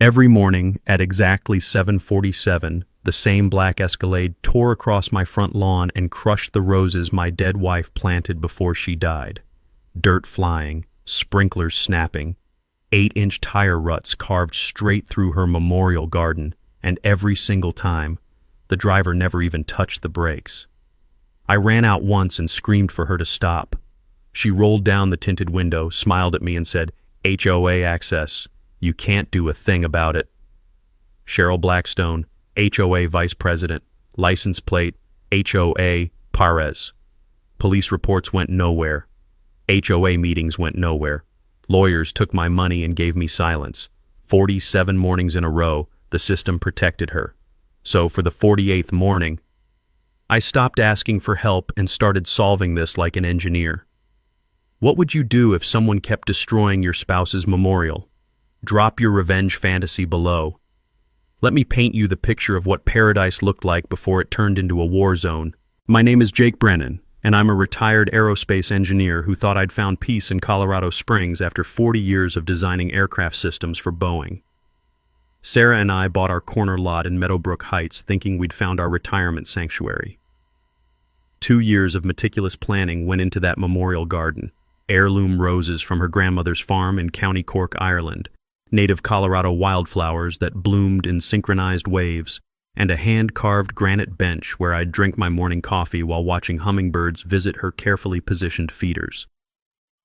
Every morning at exactly 7:47, the same black Escalade tore across my front lawn and crushed the roses my dead wife planted before she died. Dirt flying, sprinklers snapping, 8-inch tire ruts carved straight through her memorial garden, and every single time, the driver never even touched the brakes. I ran out once and screamed for her to stop. She rolled down the tinted window, smiled at me and said, "HOA access. You can't do a thing about it." Cheryl Blackstone, HOA Vice President, license plate, HOA, Parez. Police reports went nowhere. HOA meetings went nowhere. Lawyers took my money and gave me silence. 47 mornings in a row, the system protected her. So for the 48th morning, I stopped asking for help and started solving this like an engineer. What would you do if someone kept destroying your spouse's memorial? Drop your revenge fantasy below. Let me paint you the picture of what paradise looked like before it turned into a war zone. My name is Jake Brennan, and I'm a retired aerospace engineer who thought I'd found peace in Colorado Springs after 40 years of designing aircraft systems for Boeing. Sarah and I bought our corner lot in Meadowbrook Heights thinking we'd found our retirement sanctuary. 2 years of meticulous planning went into that memorial garden. Heirloom roses from her grandmother's farm in County Cork, Ireland, native Colorado wildflowers that bloomed in synchronized waves, and a hand-carved granite bench where I'd drink my morning coffee while watching hummingbirds visit her carefully positioned feeders.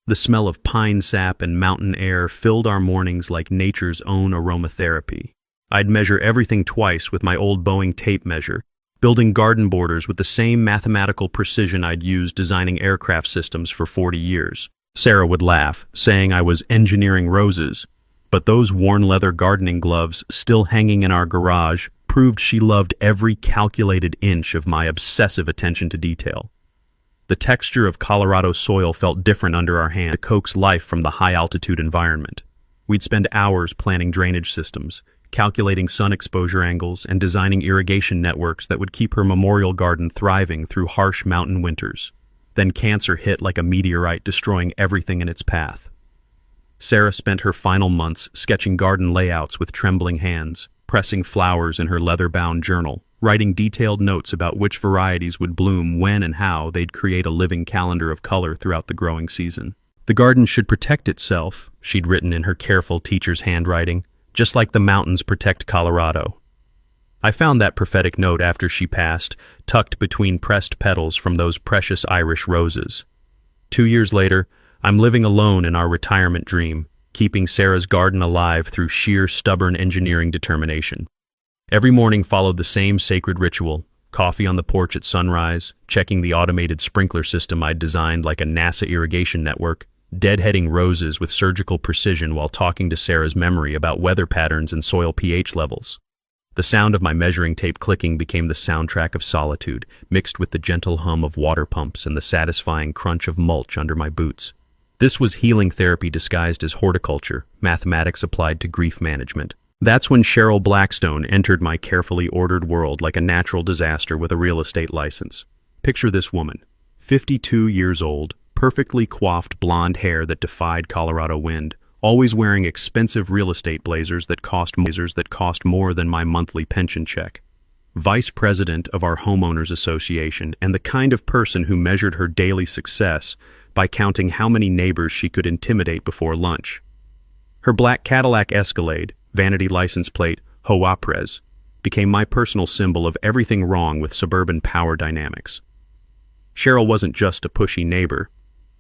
The smell of pine sap and mountain air filled our mornings like nature's own aromatherapy. I'd measure everything twice with my old Boeing tape measure, building garden borders with the same mathematical precision I'd used designing aircraft systems for 40 years. Sarah would laugh, saying I was engineering roses, but those worn leather gardening gloves still hanging in our garage proved she loved every calculated inch of my obsessive attention to detail. The texture of Colorado soil felt different under our hand to coax life from the high-altitude environment. We'd spend hours planning drainage systems, calculating sun exposure angles, and designing irrigation networks that would keep her memorial garden thriving through harsh mountain winters. Then cancer hit like a meteorite, destroying everything in its path. Sarah spent her final months sketching garden layouts with trembling hands, pressing flowers in her leather-bound journal, writing detailed notes about which varieties would bloom when and how they'd create a living calendar of color throughout the growing season. The garden should protect itself, she'd written in her careful teacher's handwriting, just like the mountains protect Colorado. I found that prophetic note after she passed, tucked between pressed petals from those precious Irish roses. 2 years later, I'm living alone in our retirement dream, keeping Sarah's garden alive through sheer stubborn engineering determination. Every morning followed the same sacred ritual: coffee on the porch at sunrise, checking the automated sprinkler system I'd designed like a NASA irrigation network, deadheading roses with surgical precision while talking to Sarah's memory about weather patterns and soil pH levels. The sound of my measuring tape clicking became the soundtrack of solitude, mixed with the gentle hum of water pumps and the satisfying crunch of mulch under my boots. This was healing therapy disguised as horticulture, mathematics applied to grief management. That's when Cheryl Blackstone entered my carefully ordered world like a natural disaster with a real estate license. Picture this woman, 52 years old, perfectly coiffed blonde hair that defied Colorado wind, always wearing expensive real estate blazers that cost more than my monthly pension check. Vice president of our homeowners association, and the kind of person who measured her daily success by counting how many neighbors she could intimidate before lunch. Her black Cadillac Escalade, vanity license plate, HOA, became my personal symbol of everything wrong with suburban power dynamics. Cheryl wasn't just a pushy neighbor.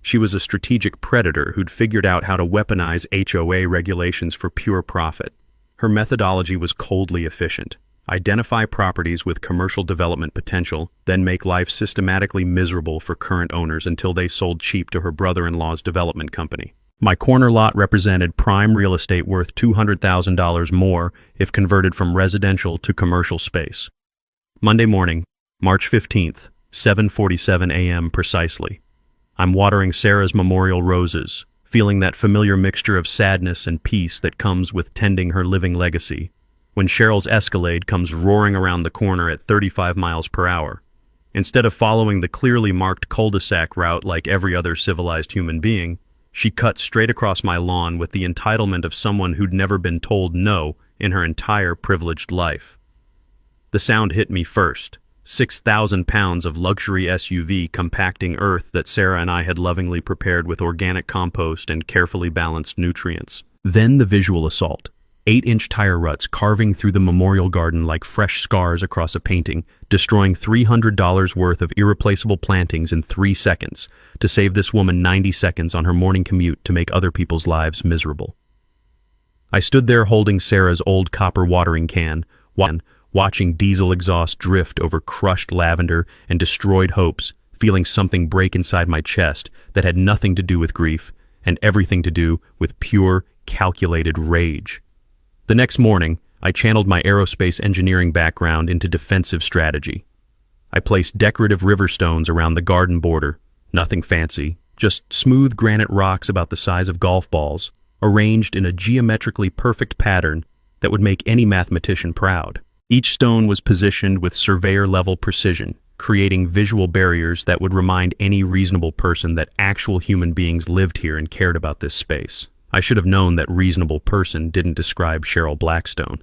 She was a strategic predator who'd figured out how to weaponize HOA regulations for pure profit. Her methodology was coldly efficient. Identify properties with commercial development potential, then make life systematically miserable for current owners until they sold cheap to her brother-in-law's development company. My corner lot represented prime real estate worth $200,000 more if converted from residential to commercial space. Monday morning, March 15th, 7:47 a.m. precisely. I'm watering Sarah's memorial roses, feeling that familiar mixture of sadness and peace that comes with tending her living legacy, when Cheryl's Escalade comes roaring around the corner at 35 miles per hour. Instead of following the clearly marked cul-de-sac route like every other civilized human being, she cut straight across my lawn with the entitlement of someone who'd never been told no in her entire privileged life. The sound hit me first. 6,000 pounds of luxury SUV compacting earth that Sarah and I had lovingly prepared with organic compost and carefully balanced nutrients. Then the visual assault. 8-inch tire ruts carving through the memorial garden like fresh scars across a painting, destroying $300 worth of irreplaceable plantings in 3 seconds to save this woman 90 seconds on her morning commute to make other people's lives miserable. I stood there holding Sarah's old copper watering can, watching diesel exhaust drift over crushed lavender and destroyed hopes, feeling something break inside my chest that had nothing to do with grief and everything to do with pure, calculated rage. The next morning, I channeled my aerospace engineering background into defensive strategy. I placed decorative river stones around the garden border, nothing fancy, just smooth granite rocks about the size of golf balls, arranged in a geometrically perfect pattern that would make any mathematician proud. Each stone was positioned with surveyor-level precision, creating visual barriers that would remind any reasonable person that actual human beings lived here and cared about this space. I should have known that reasonable person didn't describe Cheryl Blackstone.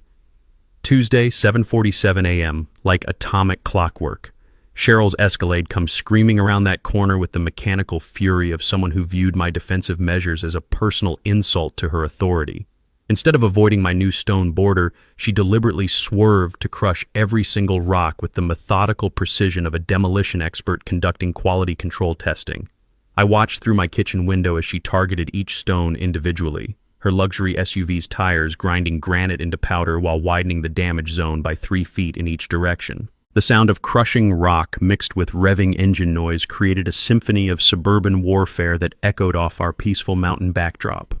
Tuesday, 7:47 a.m., like atomic clockwork. Cheryl's Escalade comes screaming around that corner with the mechanical fury of someone who viewed my defensive measures as a personal insult to her authority. Instead of avoiding my new stone border, she deliberately swerved to crush every single rock with the methodical precision of a demolition expert conducting quality control testing. I watched through my kitchen window as she targeted each stone individually, her luxury SUV's tires grinding granite into powder while widening the damage zone by 3 feet in each direction. The sound of crushing rock mixed with revving engine noise created a symphony of suburban warfare that echoed off our peaceful mountain backdrop.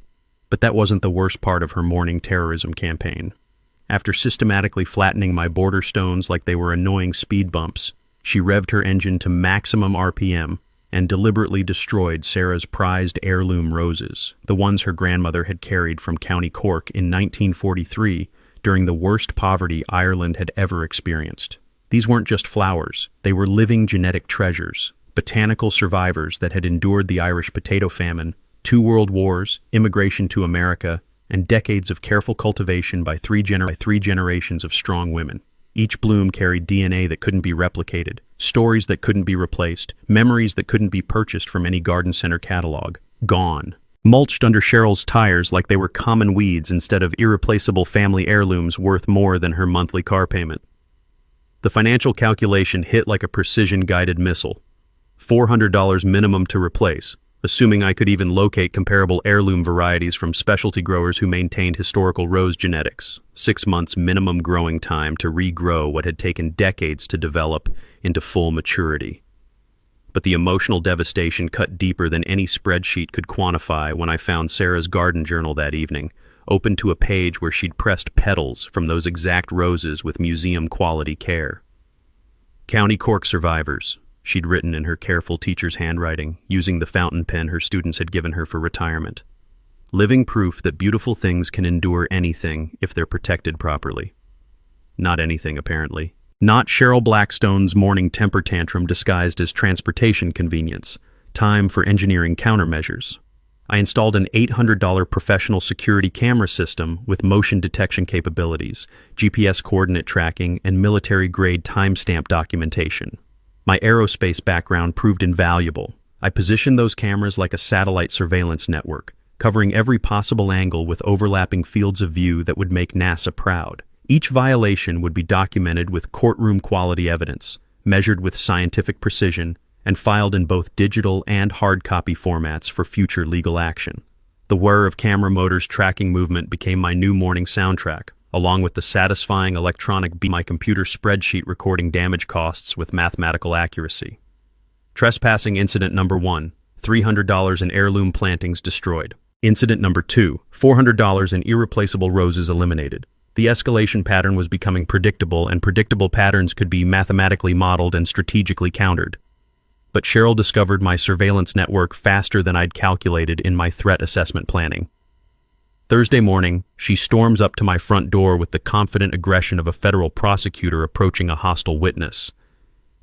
But that wasn't the worst part of her morning terrorism campaign. After systematically flattening my border stones like they were annoying speed bumps, she revved her engine to maximum RPM and deliberately destroyed Sarah's prized heirloom roses, the ones her grandmother had carried from County Cork in 1943 during the worst poverty Ireland had ever experienced. These weren't just flowers, they were living genetic treasures, botanical survivors that had endured the Irish potato famine, 2 world wars, immigration to America, and decades of careful cultivation by three generations of strong women. Each bloom carried DNA that couldn't be replicated, stories that couldn't be replaced, memories that couldn't be purchased from any garden center catalog. Gone. Mulched under Cheryl's tires like they were common weeds instead of irreplaceable family heirlooms worth more than her monthly car payment. The financial calculation hit like a precision-guided missile. $400 minimum to replace, assuming I could even locate comparable heirloom varieties from specialty growers who maintained historical rose genetics. 6 months minimum growing time to regrow what had taken decades to develop into full maturity. But the emotional devastation cut deeper than any spreadsheet could quantify when I found Sarah's garden journal that evening, open to a page where she'd pressed petals from those exact roses with museum-quality care. County Cork survivors, she'd written in her careful teacher's handwriting, using the fountain pen her students had given her for retirement. Living proof that beautiful things can endure anything if they're protected properly. Not anything, apparently. Not Cheryl Blackstone's morning temper tantrum disguised as transportation convenience. Time for engineering countermeasures. I installed an $800 professional security camera system with motion detection capabilities, GPS coordinate tracking, and military-grade timestamp documentation. My aerospace background proved invaluable. I positioned those cameras like a satellite surveillance network, covering every possible angle with overlapping fields of view that would make NASA proud. Each violation would be documented with courtroom-quality evidence, measured with scientific precision, and filed in both digital and hard copy formats for future legal action. The whir of camera motors tracking movement became my new morning soundtrack, along with the satisfying electronic beat my computer spreadsheet recording damage costs with mathematical accuracy. Trespassing incident number 1, $300 in heirloom plantings destroyed. Incident number 2, $400 in irreplaceable roses eliminated. The escalation pattern was becoming predictable, and predictable patterns could be mathematically modeled and strategically countered. But Cheryl discovered my surveillance network faster than I'd calculated in my threat assessment planning. Thursday morning, she storms up to my front door with the confident aggression of a federal prosecutor approaching a hostile witness.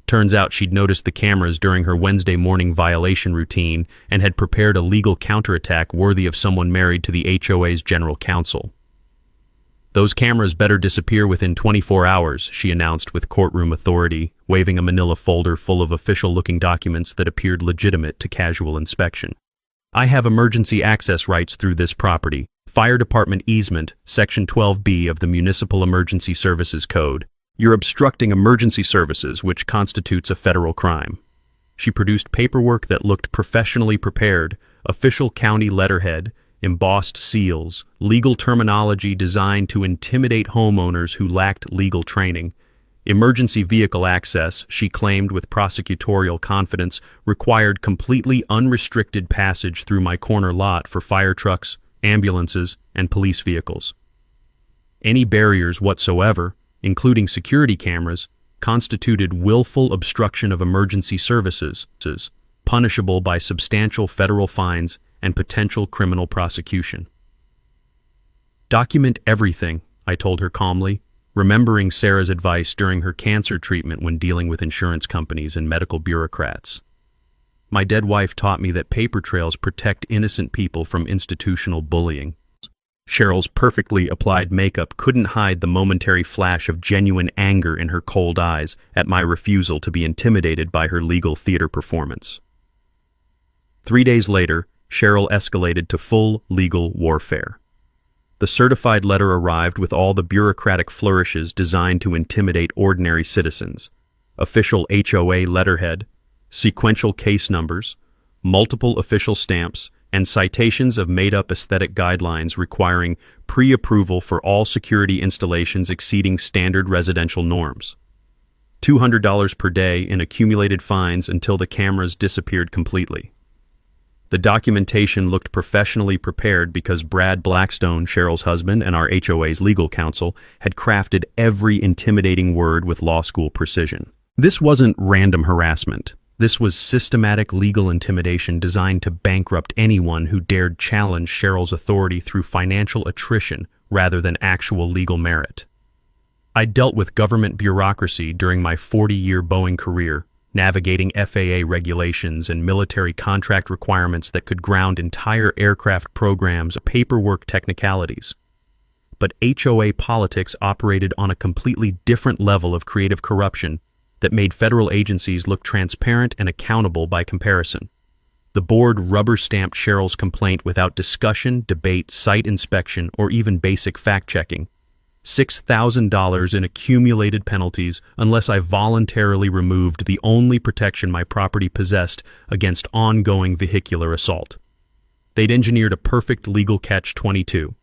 Turns out she'd noticed the cameras during her Wednesday morning violation routine and had prepared a legal counterattack worthy of someone married to the HOA's general counsel. "Those cameras better disappear within 24 hours, she announced with courtroom authority, waving a manila folder full of official-looking documents that appeared legitimate to casual inspection. "I have emergency access rights through this property. Fire Department easement, Section 12B of the Municipal Emergency Services Code. You're obstructing emergency services, which constitutes a federal crime." She produced paperwork that looked professionally prepared, official county letterhead, embossed seals, legal terminology designed to intimidate homeowners who lacked legal training. Emergency vehicle access, she claimed with prosecutorial confidence, required completely unrestricted passage through my corner lot for fire trucks, ambulances, and police vehicles. Any barriers whatsoever, including security cameras, constituted willful obstruction of emergency services, punishable by substantial federal fines and potential criminal prosecution. "Document everything," I told her calmly, remembering Sarah's advice during her cancer treatment when dealing with insurance companies and medical bureaucrats. My dead wife taught me that paper trails protect innocent people from institutional bullying. Cheryl's perfectly applied makeup couldn't hide the momentary flash of genuine anger in her cold eyes at my refusal to be intimidated by her legal theater performance. 3 days later, Cheryl escalated to full legal warfare. The certified letter arrived with all the bureaucratic flourishes designed to intimidate ordinary citizens: official HOA letterhead, sequential case numbers, multiple official stamps, and citations of made-up aesthetic guidelines requiring pre-approval for all security installations exceeding standard residential norms. $200 per day in accumulated fines until the cameras disappeared completely. The documentation looked professionally prepared because Brad Blackstone, Cheryl's husband, and our HOA's legal counsel had crafted every intimidating word with law school precision. This wasn't random harassment. This was systematic legal intimidation designed to bankrupt anyone who dared challenge Cheryl's authority through financial attrition rather than actual legal merit. I dealt with government bureaucracy during my 40-year Boeing career, navigating FAA regulations and military contract requirements that could ground entire aircraft programs, paperwork technicalities. But HOA politics operated on a completely different level of creative corruption that made federal agencies look transparent and accountable by comparison. The board rubber-stamped Cheryl's complaint without discussion, debate, site inspection, or even basic fact-checking. $6,000 in accumulated penalties unless I voluntarily removed the only protection my property possessed against ongoing vehicular assault. They'd engineered a perfect legal catch-22.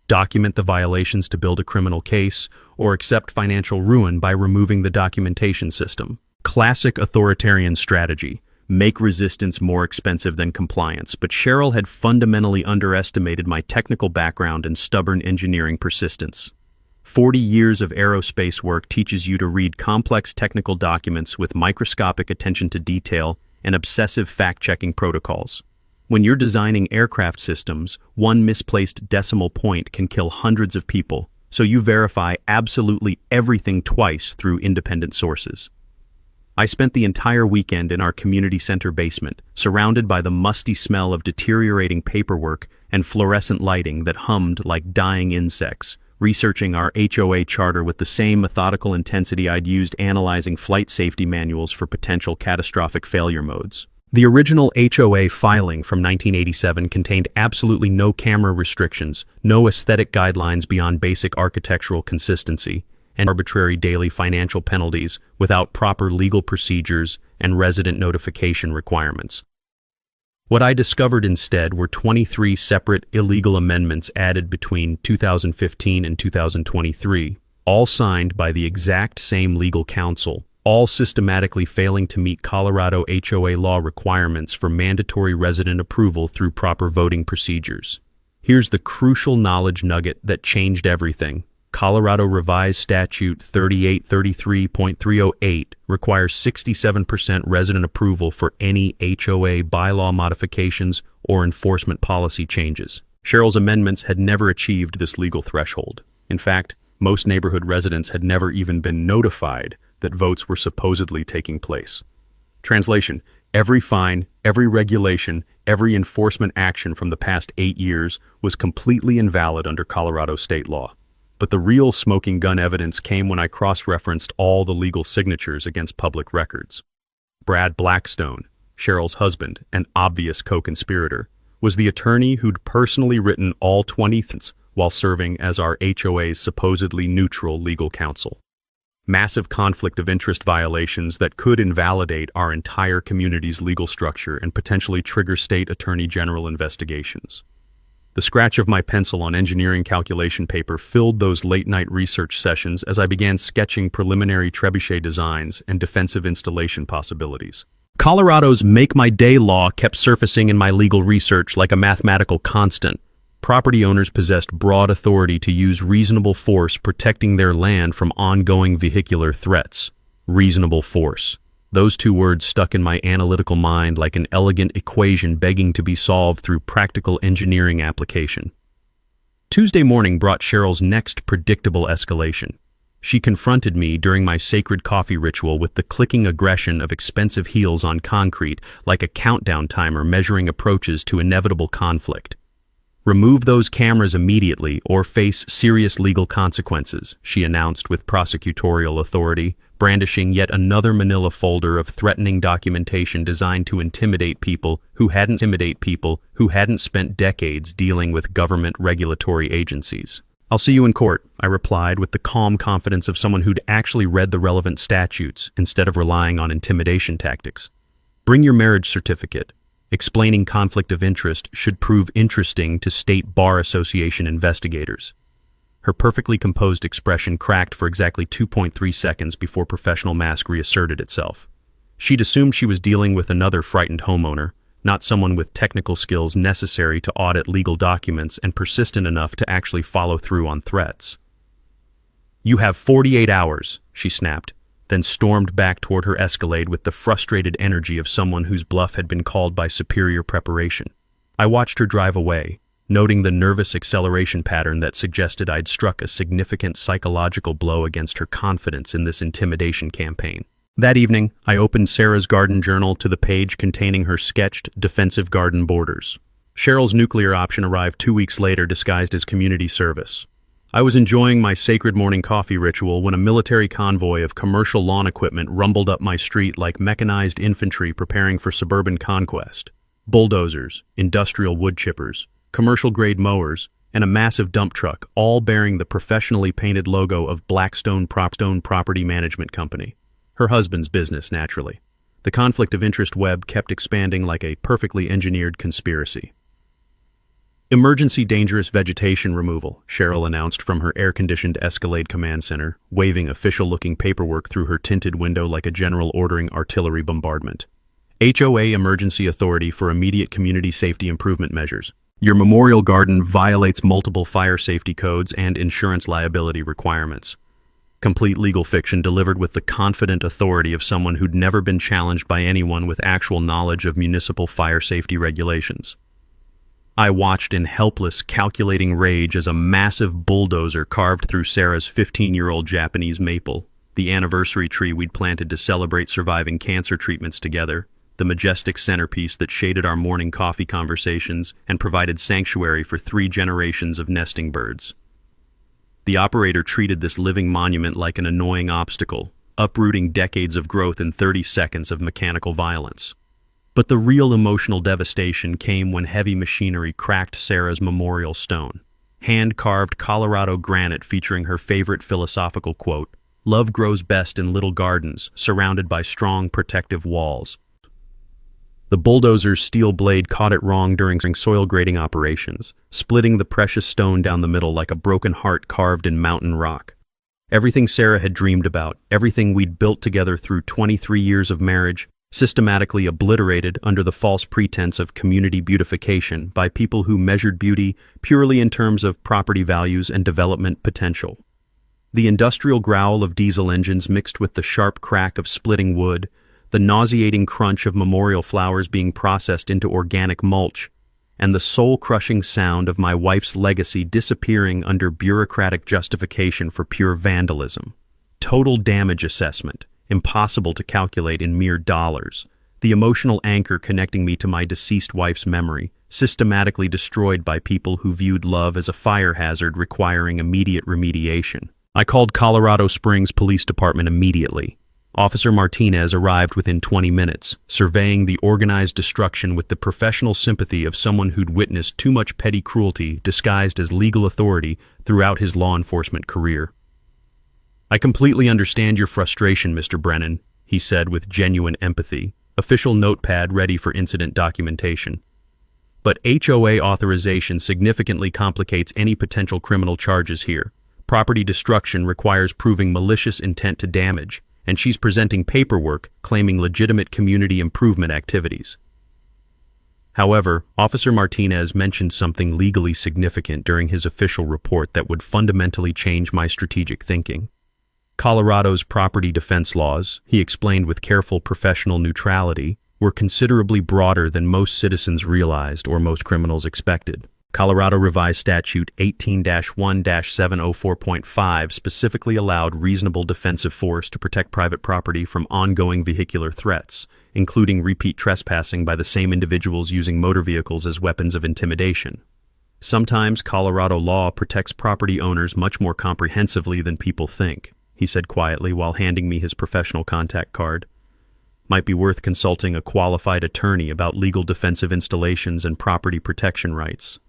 Document the violations to build a criminal case, or accept financial ruin by removing the documentation system. Classic authoritarian strategy: make resistance more expensive than compliance. But Cheryl had fundamentally underestimated my technical background and stubborn engineering persistence. 40 years of aerospace work teaches you to read complex technical documents with microscopic attention to detail and obsessive fact-checking protocols. When you're designing aircraft systems, one misplaced decimal point can kill hundreds of people, so you verify absolutely everything twice through independent sources. I spent the entire weekend in our community center basement, surrounded by the musty smell of deteriorating paperwork and fluorescent lighting that hummed like dying insects, researching our HOA charter with the same methodical intensity I'd used analyzing flight safety manuals for potential catastrophic failure modes. The original HOA filing from 1987 contained absolutely no camera restrictions, no aesthetic guidelines beyond basic architectural consistency, and arbitrary daily financial penalties without proper legal procedures and resident notification requirements. What I discovered instead were 23 separate illegal amendments added between 2015 and 2023, all signed by the exact same legal counsel, all systematically failing to meet Colorado HOA law requirements for mandatory resident approval through proper voting procedures. Here's the crucial knowledge nugget that changed everything. Colorado Revised Statute 3833.308 requires 67% resident approval for any HOA bylaw modifications or enforcement policy changes. Cheryl's amendments had never achieved this legal threshold. In fact, most neighborhood residents had never even been notified that votes were supposedly taking place. Translation: every fine, every regulation, every enforcement action from the past 8 years was completely invalid under Colorado state law. But the real smoking gun evidence came when I cross-referenced all the legal signatures against public records. Brad Blackstone, Cheryl's husband, an obvious co-conspirator, was the attorney who'd personally written all 20 things while serving as our HOA's supposedly neutral legal counsel. Massive conflict of interest violations that could invalidate our entire community's legal structure and potentially trigger state attorney general investigations. The scratch of my pencil on engineering calculation paper filled those late-night research sessions as I began sketching preliminary trebuchet designs and defensive installation possibilities. Colorado's Make My Day law kept surfacing in my legal research like a mathematical constant. Property owners possessed broad authority to use reasonable force protecting their land from ongoing vehicular threats. Reasonable force. Those two words stuck in my analytical mind like an elegant equation begging to be solved through practical engineering application. Tuesday morning brought Cheryl's next predictable escalation. She confronted me during my sacred coffee ritual with the clicking aggression of expensive heels on concrete like a countdown timer measuring approaches to inevitable conflict. "Remove those cameras immediately or face serious legal consequences," she announced with prosecutorial authority, brandishing yet another manila folder of threatening documentation designed to intimidate people who hadn't spent decades dealing with government regulatory agencies. "I'll see you in court," I replied with the calm confidence of someone who'd actually read the relevant statutes instead of relying on intimidation tactics. "Bring your marriage certificate. Explaining conflict of interest should prove interesting to State Bar Association investigators." Her perfectly composed expression cracked for exactly 2.3 seconds before professional mask reasserted itself. She'd assumed she was dealing with another frightened homeowner, not someone with technical skills necessary to audit legal documents and persistent enough to actually follow through on threats. "You have 48 hours, she snapped, then stormed back toward her Escalade with the frustrated energy of someone whose bluff had been called by superior preparation. I watched her drive away, noting the nervous acceleration pattern that suggested I'd struck a significant psychological blow against her confidence in this intimidation campaign. That evening, I opened Sarah's garden journal to the page containing her sketched defensive garden borders. Cheryl's nuclear option arrived 2 weeks later disguised as community service. I was enjoying my sacred morning coffee ritual when a military convoy of commercial lawn equipment rumbled up my street like mechanized infantry preparing for suburban conquest. Bulldozers, industrial wood chippers, commercial-grade mowers, and a massive dump truck, all bearing the professionally painted logo of Blackstone Property Management Company. Her husband's business, naturally. The conflict of interest web kept expanding like a perfectly engineered conspiracy. "Emergency dangerous vegetation removal," Cheryl announced from her air-conditioned Escalade command center, waving official-looking paperwork through her tinted window like a general ordering artillery bombardment. "HOA emergency authority for immediate community safety improvement measures. Your memorial garden violates multiple fire safety codes and insurance liability requirements." Complete legal fiction delivered with the confident authority of someone who'd never been challenged by anyone with actual knowledge of municipal fire safety regulations. I watched in helpless, calculating rage as a massive bulldozer carved through Sarah's 15-year-old Japanese maple, the anniversary tree we'd planted to celebrate surviving cancer treatments together, the majestic centerpiece that shaded our morning coffee conversations and provided sanctuary for 3 generations of nesting birds. The operator treated this living monument like an annoying obstacle, uprooting decades of growth in 30 seconds of mechanical violence. But the real emotional devastation came when heavy machinery cracked Sarah's memorial stone, hand-carved Colorado granite featuring her favorite philosophical quote, "Love grows best in little gardens, surrounded by strong protective walls." The bulldozer's steel blade caught it wrong during soil grading operations, splitting the precious stone down the middle like a broken heart carved in mountain rock. Everything Sarah had dreamed about, everything we'd built together through 23 years of marriage, systematically obliterated under the false pretense of community beautification by people who measured beauty purely in terms of property values and development potential. The industrial growl of diesel engines mixed with the sharp crack of splitting wood, the nauseating crunch of memorial flowers being processed into organic mulch, and the soul-crushing sound of my wife's legacy disappearing under bureaucratic justification for pure vandalism. Total damage assessment, impossible to calculate in mere dollars. the emotional anchor connecting me to my deceased wife's memory, systematically destroyed by people who viewed love as a fire hazard requiring immediate remediation. I called Colorado Springs Police Department immediately. Officer Martinez arrived within 20 minutes, surveying the organized destruction with the professional sympathy of someone who'd witnessed too much petty cruelty disguised as legal authority throughout his law enforcement career. "I completely understand your frustration, Mr. Brennan," he said with genuine empathy, official notepad ready for incident documentation. "But HOA authorization significantly complicates any potential criminal charges here. Property destruction requires proving malicious intent to damage, and she's presenting paperwork claiming legitimate community improvement activities." However, Officer Martinez mentioned something legally significant during his official report that would fundamentally change my strategic thinking. Colorado's property defense laws, he explained with careful professional neutrality, were considerably broader than most citizens realized or most criminals expected. Colorado Revised Statute 18-1-704.5 specifically allowed reasonable defensive force to protect private property from ongoing vehicular threats, including repeat trespassing by the same individuals using motor vehicles as weapons of intimidation. "Sometimes Colorado law protects property owners much more comprehensively than people think," he said quietly while handing me his professional contact card. "Might be worth consulting a qualified attorney about legal defensive installations and property protection rights."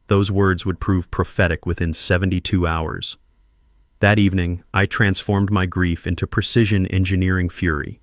Those words would prove prophetic within 72 hours. That evening, I transformed my grief into precision engineering fury.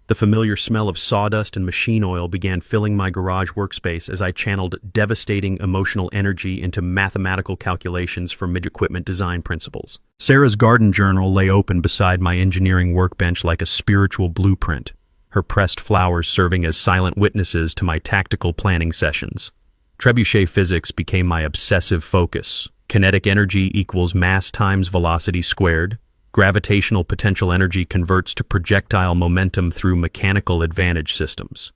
The familiar smell of sawdust and machine oil began filling my garage workspace as I channeled devastating emotional energy into mathematical calculations for mid-equipment design principles. Sarah's garden journal lay open beside my engineering workbench like a spiritual blueprint, her pressed flowers serving as silent witnesses to my tactical planning sessions. Trebuchet physics became my obsessive focus. Kinetic energy equals mass times velocity squared. Gravitational potential energy converts to projectile momentum through mechanical advantage systems.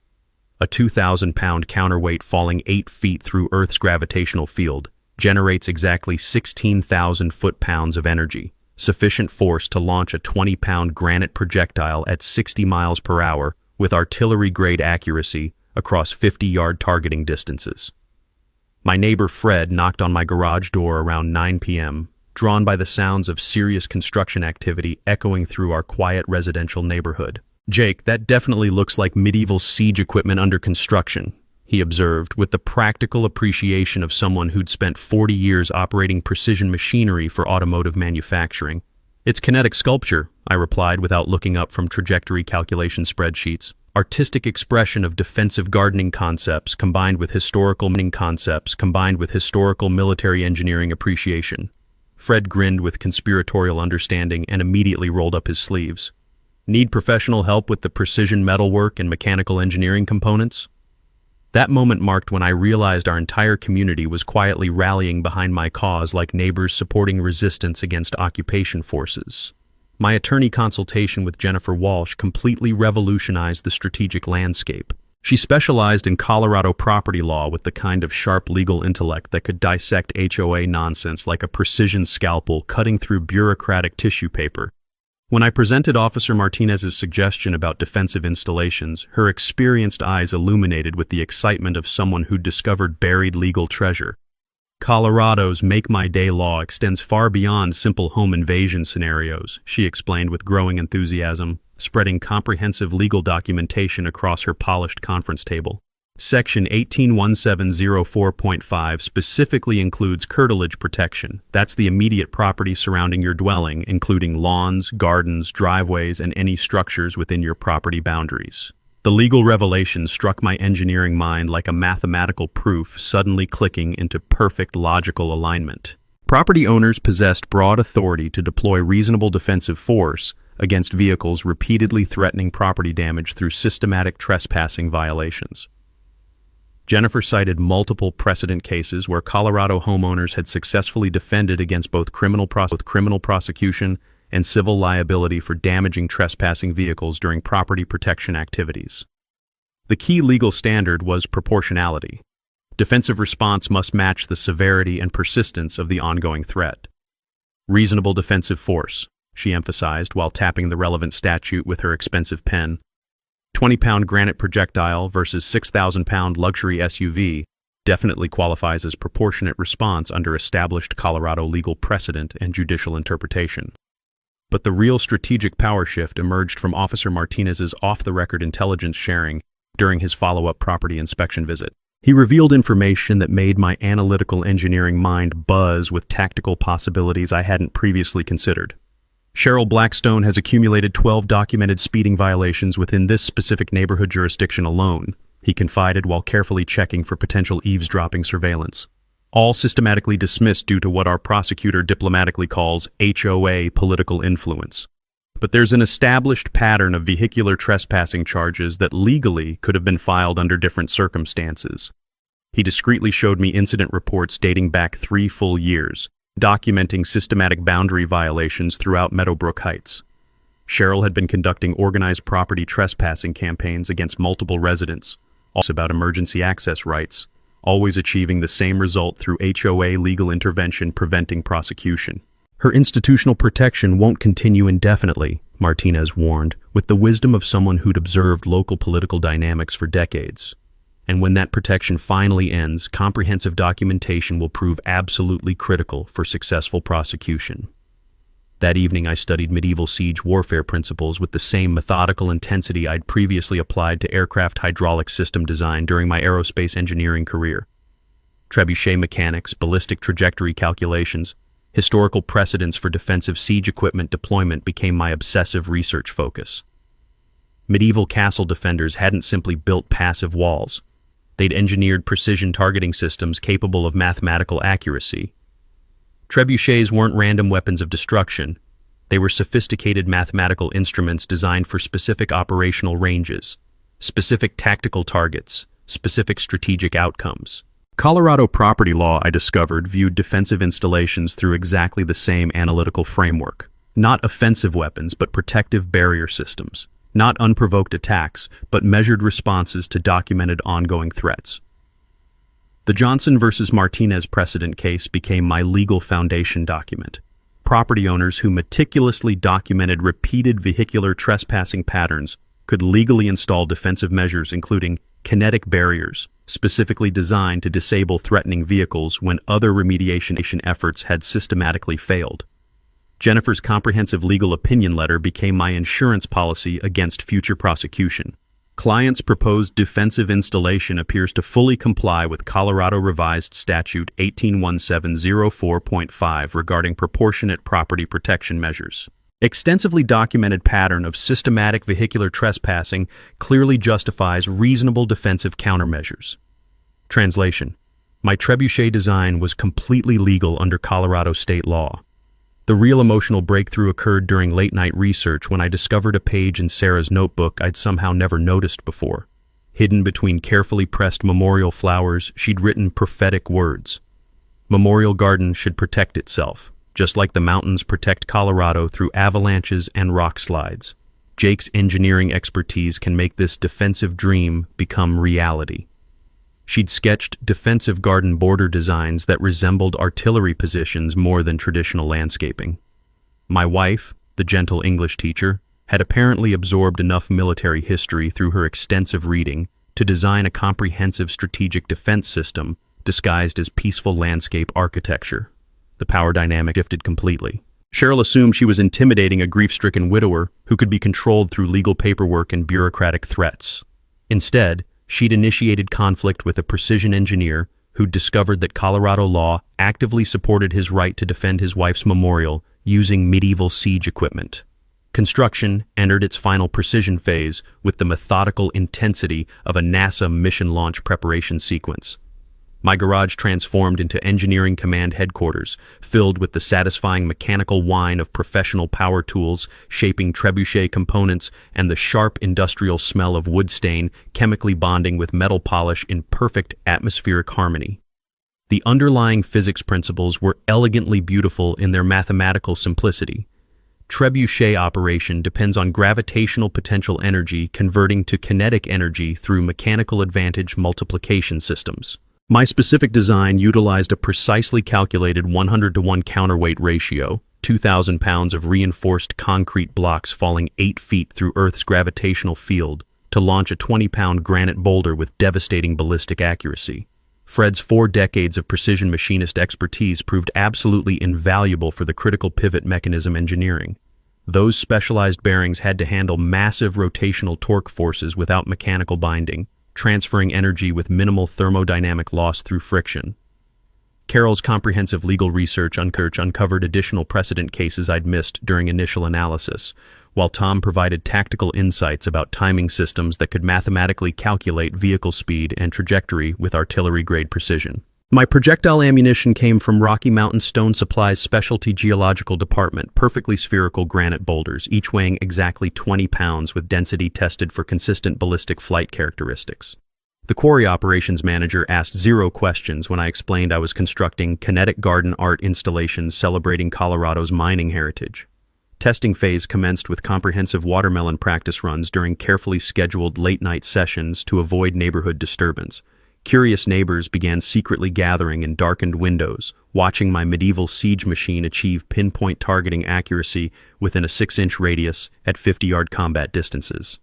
A 2,000-pound counterweight falling 8 feet through Earth's gravitational field generates exactly 16,000 foot-pounds of energy, sufficient force to launch a 20-pound granite projectile at 60 miles per hour with artillery-grade accuracy across 50-yard targeting distances. My neighbor Fred knocked on my garage door around 9 p.m., drawn by the sounds of serious construction activity echoing through our quiet residential neighborhood. "Jake, that definitely looks like medieval siege equipment under construction," he observed, with the practical appreciation of someone who'd spent 40 years operating precision machinery for automotive manufacturing. "It's kinetic sculpture," I replied without looking up from trajectory calculation spreadsheets. "Artistic expression of defensive gardening concepts combined with historical military engineering appreciation." Fred grinned with conspiratorial understanding and immediately rolled up his sleeves. "Need professional help with the precision metalwork and mechanical engineering components?" That moment marked when I realized our entire community was quietly rallying behind my cause like neighbors supporting resistance against occupation forces. My attorney consultation with Jennifer Walsh completely revolutionized the strategic landscape. She specialized in Colorado property law with the kind of sharp legal intellect that could dissect HOA nonsense like a precision scalpel cutting through bureaucratic tissue paper. When I presented Officer Martinez's suggestion about defensive installations, her experienced eyes illuminated with the excitement of someone who'd discovered buried legal treasure. "Colorado's Make My Day law extends far beyond simple home invasion scenarios," she explained with growing enthusiasm, spreading comprehensive legal documentation across her polished conference table. Section 18-1704.5 specifically includes curtilage protection. That's the immediate property surrounding your dwelling, including lawns, gardens, driveways, and any structures within your property boundaries. The legal revelation struck my engineering mind like a mathematical proof suddenly clicking into perfect logical alignment. Property owners possessed broad authority to deploy reasonable defensive force against vehicles repeatedly threatening property damage through systematic trespassing violations. Jennifer cited multiple precedent cases where Colorado homeowners had successfully defended against both criminal prosecution and civil liability for damaging trespassing vehicles during property protection activities. The key legal standard was proportionality. Defensive response must match the severity and persistence of the ongoing threat. "Reasonable defensive force," she emphasized while tapping the relevant statute with her expensive pen. 20-pound granite projectile versus 6,000-pound luxury SUV definitely qualifies as proportionate response under established Colorado legal precedent and judicial interpretation. But the real strategic power shift emerged from Officer Martinez's off-the-record intelligence sharing during his follow-up property inspection visit. He revealed information that made my analytical engineering mind buzz with tactical possibilities I hadn't previously considered. Cheryl Blackstone has accumulated 12 documented speeding violations within this specific neighborhood jurisdiction alone, he confided while carefully checking for potential eavesdropping surveillance. All systematically dismissed due to what our prosecutor diplomatically calls HOA political influence. But there's an established pattern of vehicular trespassing charges that legally could have been filed under different circumstances. He discreetly showed me incident reports dating back 3 full years, documenting systematic boundary violations throughout Meadowbrook Heights. Cheryl had been conducting organized property trespassing campaigns against multiple residents, also about emergency access rights, always achieving the same result through HOA legal intervention preventing prosecution. Her institutional protection won't continue indefinitely, Martinez warned, with the wisdom of someone who'd observed local political dynamics for decades. And when that protection finally ends, comprehensive documentation will prove absolutely critical for successful prosecution. That evening, I studied medieval siege warfare principles with the same methodical intensity I'd previously applied to aircraft hydraulic system design during my aerospace engineering career. Trebuchet mechanics, ballistic trajectory calculations, historical precedents for defensive siege equipment deployment became my obsessive research focus. Medieval castle defenders hadn't simply built passive walls. They'd engineered precision targeting systems capable of mathematical accuracy. Trebuchets weren't random weapons of destruction. They were sophisticated mathematical instruments designed for specific operational ranges, specific tactical targets, specific strategic outcomes. Colorado property law, I discovered, viewed defensive installations through exactly the same analytical framework. Not offensive weapons, but protective barrier systems. Not unprovoked attacks, but measured responses to documented ongoing threats. The Johnson versus Martinez precedent case became my legal foundation document. Property owners who meticulously documented repeated vehicular trespassing patterns could legally install defensive measures including kinetic barriers, specifically designed to disable threatening vehicles when other remediation efforts had systematically failed. Jennifer's comprehensive legal opinion letter became my insurance policy against future prosecution. Client's proposed defensive installation appears to fully comply with Colorado Revised Statute 181704.5 regarding proportionate property protection measures. Extensively documented pattern of systematic vehicular trespassing clearly justifies reasonable defensive countermeasures. Translation: my trebuchet design was completely legal under Colorado state law. The real emotional breakthrough occurred during late-night research when I discovered a page in Sarah's notebook I'd somehow never noticed before. Hidden between carefully pressed memorial flowers, she'd written prophetic words. Memorial Garden should protect itself, just like the mountains protect Colorado through avalanches and rock slides. Jake's engineering expertise can make this defensive dream become reality. She'd sketched defensive garden border designs that resembled artillery positions more than traditional landscaping. My wife, the gentle English teacher, had apparently absorbed enough military history through her extensive reading to design a comprehensive strategic defense system disguised as peaceful landscape architecture. The power dynamic shifted completely. Cheryl assumed she was intimidating a grief-stricken widower who could be controlled through legal paperwork and bureaucratic threats. Instead, she'd initiated conflict with a precision engineer who'd discovered that Colorado law actively supported his right to defend his wife's memorial using medieval siege equipment. Construction entered its final precision phase with the methodical intensity of a NASA mission launch preparation sequence. My garage transformed into engineering command headquarters, filled with the satisfying mechanical whine of professional power tools, shaping trebuchet components, and the sharp industrial smell of wood stain chemically bonding with metal polish in perfect atmospheric harmony. The underlying physics principles were elegantly beautiful in their mathematical simplicity. Trebuchet operation depends on gravitational potential energy converting to kinetic energy through mechanical advantage multiplication systems. My specific design utilized a precisely calculated 100-to-1 counterweight ratio, 2,000 pounds of reinforced concrete blocks falling 8 feet through Earth's gravitational field to launch a 20-pound granite boulder with devastating ballistic accuracy. Fred's 4 decades of precision machinist expertise proved absolutely invaluable for the critical pivot mechanism engineering. Those specialized bearings had to handle massive rotational torque forces without mechanical binding, transferring energy with minimal thermodynamic loss through friction. Carol's comprehensive legal research uncovered additional precedent cases I'd missed during initial analysis, while Tom provided tactical insights about timing systems that could mathematically calculate vehicle speed and trajectory with artillery-grade precision. My projectile ammunition came from Rocky Mountain Stone Supply's Specialty Geological Department, perfectly spherical granite boulders, each weighing exactly 20 pounds with density tested for consistent ballistic flight characteristics. The quarry operations manager asked 0 questions when I explained I was constructing kinetic garden art installations celebrating Colorado's mining heritage. Testing phase commenced with comprehensive watermelon practice runs during carefully scheduled late-night sessions to avoid neighborhood disturbance. Curious neighbors began secretly gathering in darkened windows, watching my medieval siege machine achieve pinpoint targeting accuracy within a 6-inch radius at 50-yard combat distances.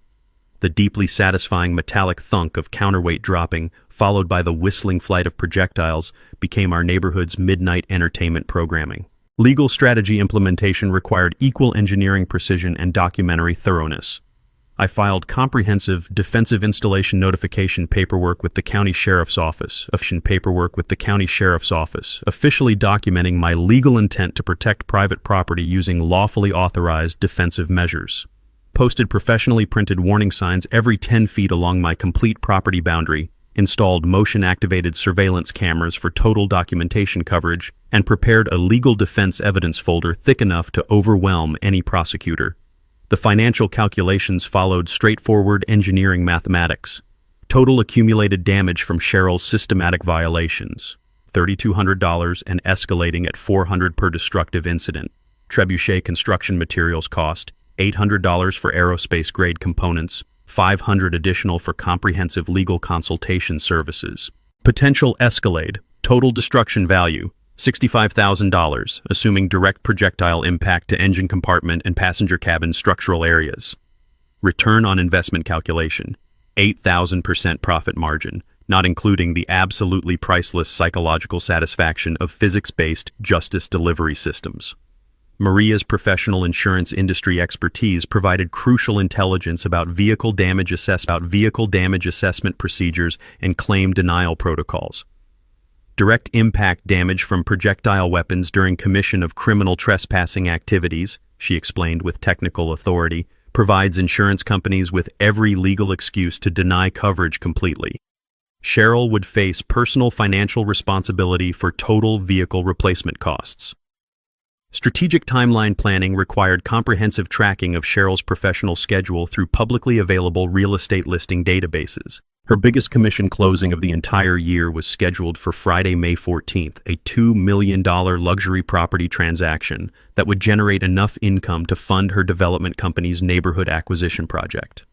The deeply satisfying metallic thunk of counterweight dropping, followed by the whistling flight of projectiles, became our neighborhood's midnight entertainment programming. Legal strategy implementation required equal engineering precision and documentary thoroughness. I filed comprehensive defensive installation notification paperwork with the county sheriff's office, officially documenting my legal intent to protect private property using lawfully authorized defensive measures. Posted professionally printed warning signs every 10 feet along my complete property boundary, installed motion-activated surveillance cameras for total documentation coverage, and prepared a legal defense evidence folder thick enough to overwhelm any prosecutor. The financial calculations followed straightforward engineering mathematics. Total accumulated damage from Cheryl's systematic violations, $3,200 and escalating at $400 per destructive incident. Trebuchet construction materials cost, $800 for aerospace-grade components, $500 additional for comprehensive legal consultation services. Potential escalade, total destruction value, $65,000, assuming direct projectile impact to engine compartment and passenger cabin structural areas. Return on investment calculation, 8,000% profit margin, not including the absolutely priceless psychological satisfaction of physics-based justice delivery systems. Maria's professional insurance industry expertise provided crucial intelligence about vehicle damage assessment procedures and claim denial protocols. Direct impact damage from projectile weapons during commission of criminal trespassing activities, she explained with technical authority, provides insurance companies with every legal excuse to deny coverage completely. Cheryl would face personal financial responsibility for total vehicle replacement costs. Strategic timeline planning required comprehensive tracking of Cheryl's professional schedule through publicly available real estate listing databases. Her biggest commission closing of the entire year was scheduled for Friday, May 14th, a $2 million luxury property transaction that would generate enough income to fund her development company's neighborhood acquisition project.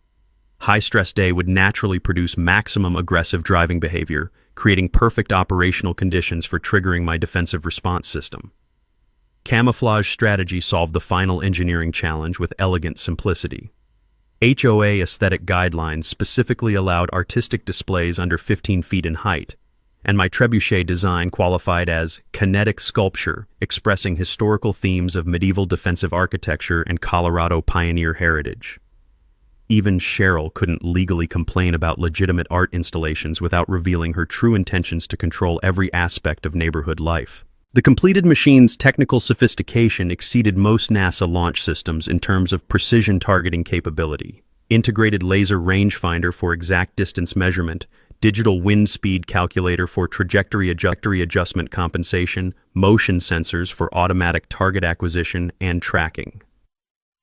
High-stress day would naturally produce maximum aggressive driving behavior, creating perfect operational conditions for triggering my defensive response system. Camouflage strategy solved the final engineering challenge with elegant simplicity. HOA aesthetic guidelines specifically allowed artistic displays under 15 feet in height, and my trebuchet design qualified as kinetic sculpture, expressing historical themes of medieval defensive architecture and Colorado pioneer heritage. Even Cheryl couldn't legally complain about legitimate art installations without revealing her true intentions to control every aspect of neighborhood life. The completed machine's technical sophistication exceeded most NASA launch systems in terms of precision targeting capability. Integrated laser rangefinder for exact distance measurement, digital wind speed calculator for trajectory adjustment compensation, motion sensors for automatic target acquisition and tracking.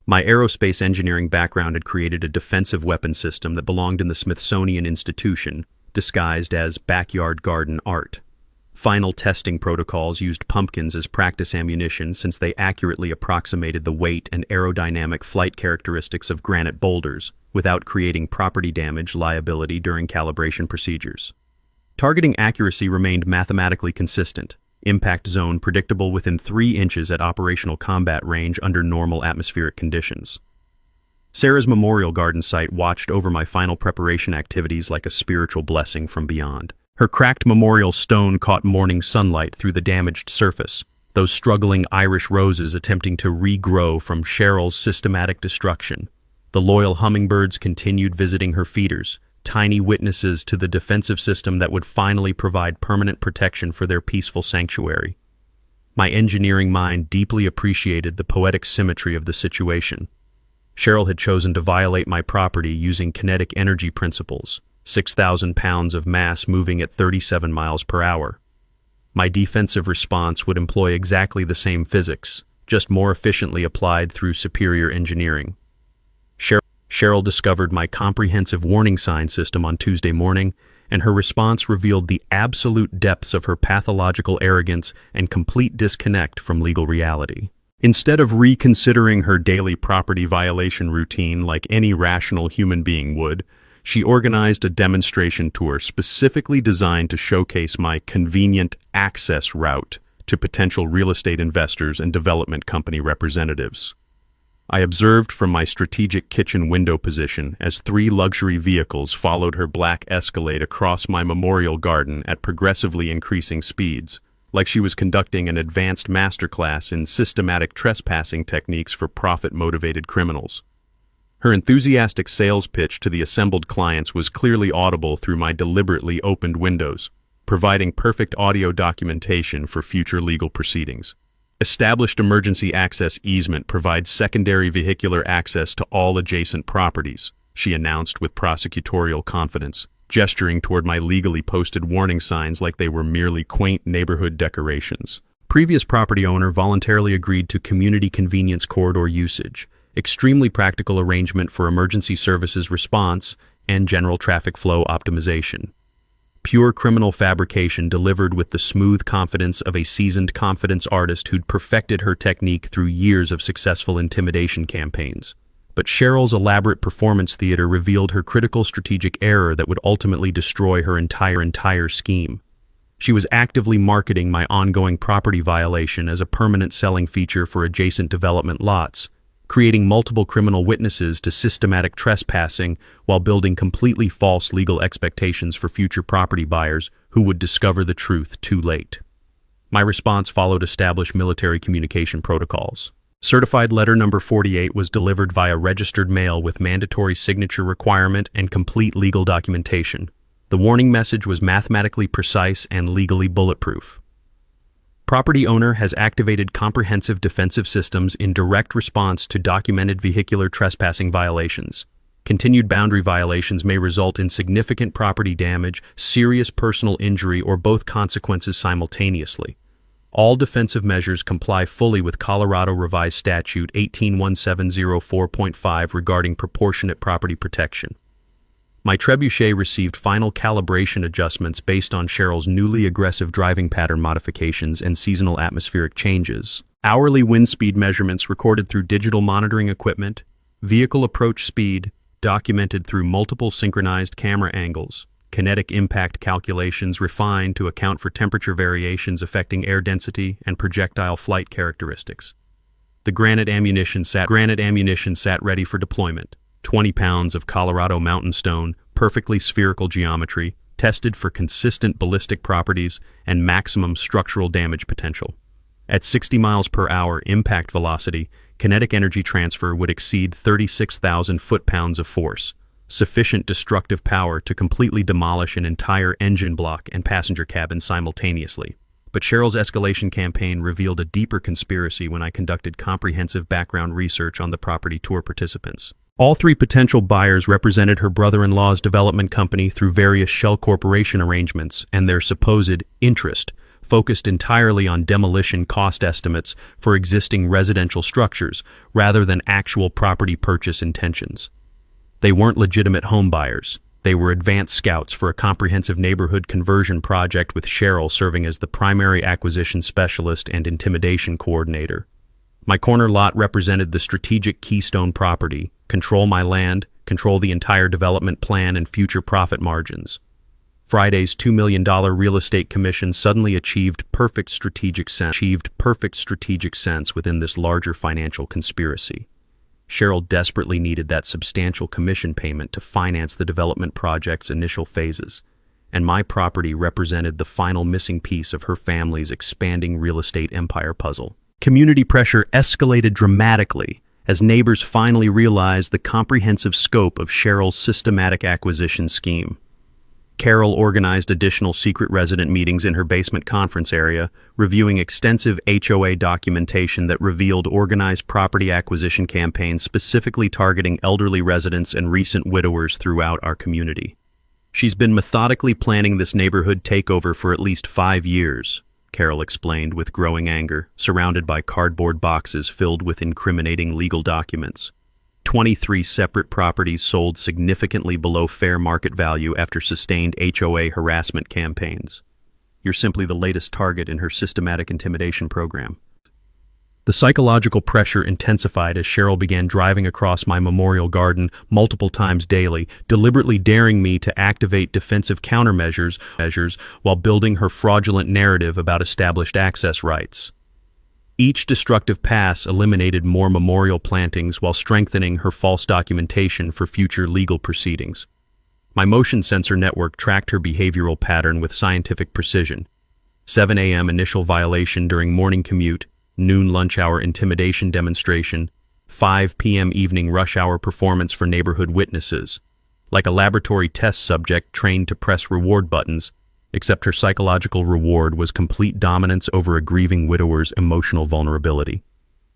My aerospace engineering background had created a defensive weapon system that belonged in the Smithsonian Institution, disguised as backyard garden art. Final testing protocols used pumpkins as practice ammunition since they accurately approximated the weight and aerodynamic flight characteristics of granite boulders without creating property damage liability during calibration procedures. Targeting accuracy remained mathematically consistent, impact zone predictable within 3 inches at operational combat range under normal atmospheric conditions. Sarah's memorial garden site watched over my final preparation activities like a spiritual blessing from beyond. Her cracked memorial stone caught morning sunlight through the damaged surface, those struggling Irish roses attempting to regrow from Cheryl's systematic destruction. The loyal hummingbirds continued visiting her feeders, tiny witnesses to the defensive system that would finally provide permanent protection for their peaceful sanctuary. My engineering mind deeply appreciated the poetic symmetry of the situation. Cheryl had chosen to violate my property using kinetic energy principles, 6,000 pounds of mass moving at 37 miles per hour. My defensive response would employ exactly the same physics, just more efficiently applied through superior engineering. Cheryl discovered my comprehensive warning sign system on Tuesday morning, and her response revealed the absolute depths of her pathological arrogance and complete disconnect from legal reality. Instead of reconsidering her daily property violation routine like any rational human being would, she organized a demonstration tour specifically designed to showcase my convenient access route to potential real estate investors and development company representatives. I observed from my strategic kitchen window position as 3 luxury vehicles followed her black Escalade across my memorial garden at progressively increasing speeds, like she was conducting an advanced masterclass in systematic trespassing techniques for profit-motivated criminals. Her enthusiastic sales pitch to the assembled clients was clearly audible through my deliberately opened windows, providing perfect audio documentation for future legal proceedings. Established emergency access easement provides secondary vehicular access to all adjacent properties, she announced with prosecutorial confidence, gesturing toward my legally posted warning signs like they were merely quaint neighborhood decorations. Previous property owner voluntarily agreed to community convenience corridor usage, extremely practical arrangement for emergency services response, and general traffic flow optimization. Pure criminal fabrication delivered with the smooth confidence of a seasoned confidence artist who'd perfected her technique through years of successful intimidation campaigns. But Cheryl's elaborate performance theater revealed her critical strategic error that would ultimately destroy her entire scheme. She was actively marketing my ongoing property violation as a permanent selling feature for adjacent development lots, creating multiple criminal witnesses to systematic trespassing while building completely false legal expectations for future property buyers who would discover the truth too late. My response followed established military communication protocols. Certified letter number 48 was delivered via registered mail with mandatory signature requirement and complete legal documentation. The warning message was mathematically precise and legally bulletproof. Property owner has activated comprehensive defensive systems in direct response to documented vehicular trespassing violations. Continued boundary violations may result in significant property damage, serious personal injury, or both consequences simultaneously. All defensive measures comply fully with Colorado Revised Statute 181704.5 regarding proportionate property protection. My trebuchet received final calibration adjustments based on Cheryl's newly aggressive driving pattern modifications and seasonal atmospheric changes. Hourly wind speed measurements recorded through digital monitoring equipment, vehicle approach speed, documented through multiple synchronized camera angles, kinetic impact calculations refined to account for temperature variations affecting air density and projectile flight characteristics. The granite ammunition sat ready for deployment. 20 pounds of Colorado mountain stone, perfectly spherical geometry, tested for consistent ballistic properties and maximum structural damage potential. At 60 miles per hour impact velocity, kinetic energy transfer would exceed 36,000 foot-pounds of force, sufficient destructive power to completely demolish an entire engine block and passenger cabin simultaneously. But Cheryl's escalation campaign revealed a deeper conspiracy when I conducted comprehensive background research on the property tour participants. All 3 potential buyers represented her brother-in-law's development company through various shell corporation arrangements, and their supposed interest focused entirely on demolition cost estimates for existing residential structures rather than actual property purchase intentions. They weren't legitimate home buyers. They were advanced scouts for a comprehensive neighborhood conversion project with Cheryl serving as the primary acquisition specialist and intimidation coordinator. My corner lot represented the strategic keystone property, control my land, control the entire development plan and future profit margins. Friday's $2 million real estate commission suddenly achieved perfect strategic sense within this larger financial conspiracy. Cheryl desperately needed that substantial commission payment to finance the development project's initial phases, and my property represented the final missing piece of her family's expanding real estate empire puzzle. Community pressure escalated dramatically as neighbors finally realized the comprehensive scope of Cheryl's systematic acquisition scheme. Carol organized additional secret resident meetings in her basement conference area, reviewing extensive HOA documentation that revealed organized property acquisition campaigns specifically targeting elderly residents and recent widowers throughout our community. She's been methodically planning this neighborhood takeover for at least 5 years, Carol explained with growing anger, surrounded by cardboard boxes filled with incriminating legal documents. 23 separate properties sold significantly below fair market value after sustained HOA harassment campaigns. You're simply the latest target in her systematic intimidation program. The psychological pressure intensified as Cheryl began driving across my memorial garden multiple times daily, deliberately daring me to activate defensive countermeasures while building her fraudulent narrative about established access rights. Each destructive pass eliminated more memorial plantings while strengthening her false documentation for future legal proceedings. My motion sensor network tracked her behavioral pattern with scientific precision. 7 a.m. initial violation during morning commute, noon lunch hour intimidation demonstration, 5 p.m. evening rush hour performance for neighborhood witnesses. Like a laboratory test subject trained to press reward buttons, except her psychological reward was complete dominance over a grieving widower's emotional vulnerability.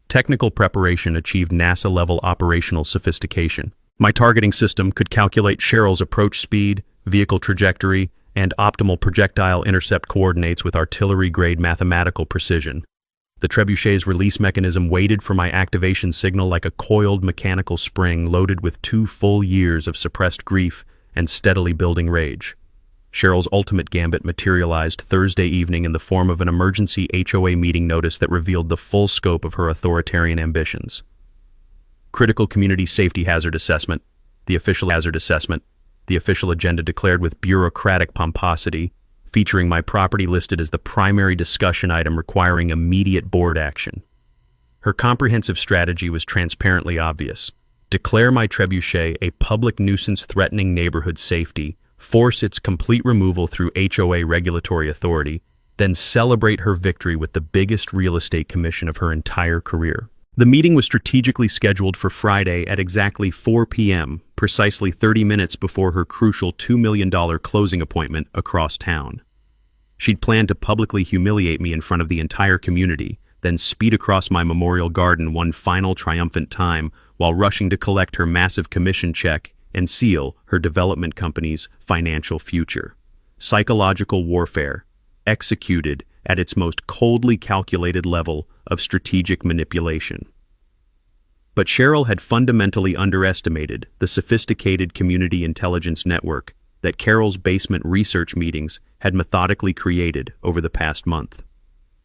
Technical preparation achieved NASA-level operational sophistication. My targeting system could calculate Cheryl's approach speed, vehicle trajectory, and optimal projectile intercept coordinates with artillery-grade mathematical precision. The trebuchet's release mechanism waited for my activation signal like a coiled mechanical spring loaded with 2 full years of suppressed grief and steadily building rage. Cheryl's ultimate gambit materialized Thursday evening in the form of an emergency HOA meeting notice that revealed the full scope of her authoritarian ambitions. Critical Community Safety Hazard Assessment, the official agenda declared with bureaucratic pomposity, featuring my property listed as the primary discussion item requiring immediate board action. Her comprehensive strategy was transparently obvious. Declare my trebuchet a public nuisance threatening neighborhood safety, force its complete removal through HOA regulatory authority, then celebrate her victory with the biggest real estate commission of her entire career. The meeting was strategically scheduled for Friday at exactly 4 p.m., precisely 30 minutes before her crucial $2 million closing appointment across town. She'd planned to publicly humiliate me in front of the entire community, then speed across my memorial garden one final triumphant time while rushing to collect her massive commission check and seal her development company's financial future. Psychological warfare, executed at its most coldly calculated level of strategic manipulation. But Cheryl had fundamentally underestimated the sophisticated community intelligence network that Carol's basement research meetings had methodically created over the past month.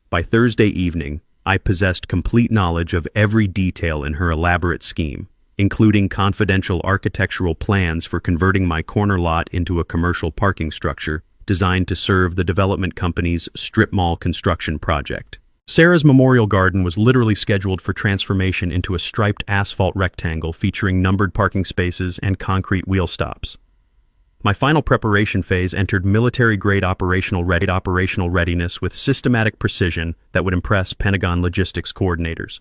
By Thursday evening, I possessed complete knowledge of every detail in her elaborate scheme, including confidential architectural plans for converting my corner lot into a commercial parking structure designed to serve the development company's strip mall construction project. Sarah's memorial garden was literally scheduled for transformation into a striped asphalt rectangle featuring numbered parking spaces and concrete wheel stops. My final preparation phase entered military-grade operational readiness with systematic precision that would impress Pentagon logistics coordinators.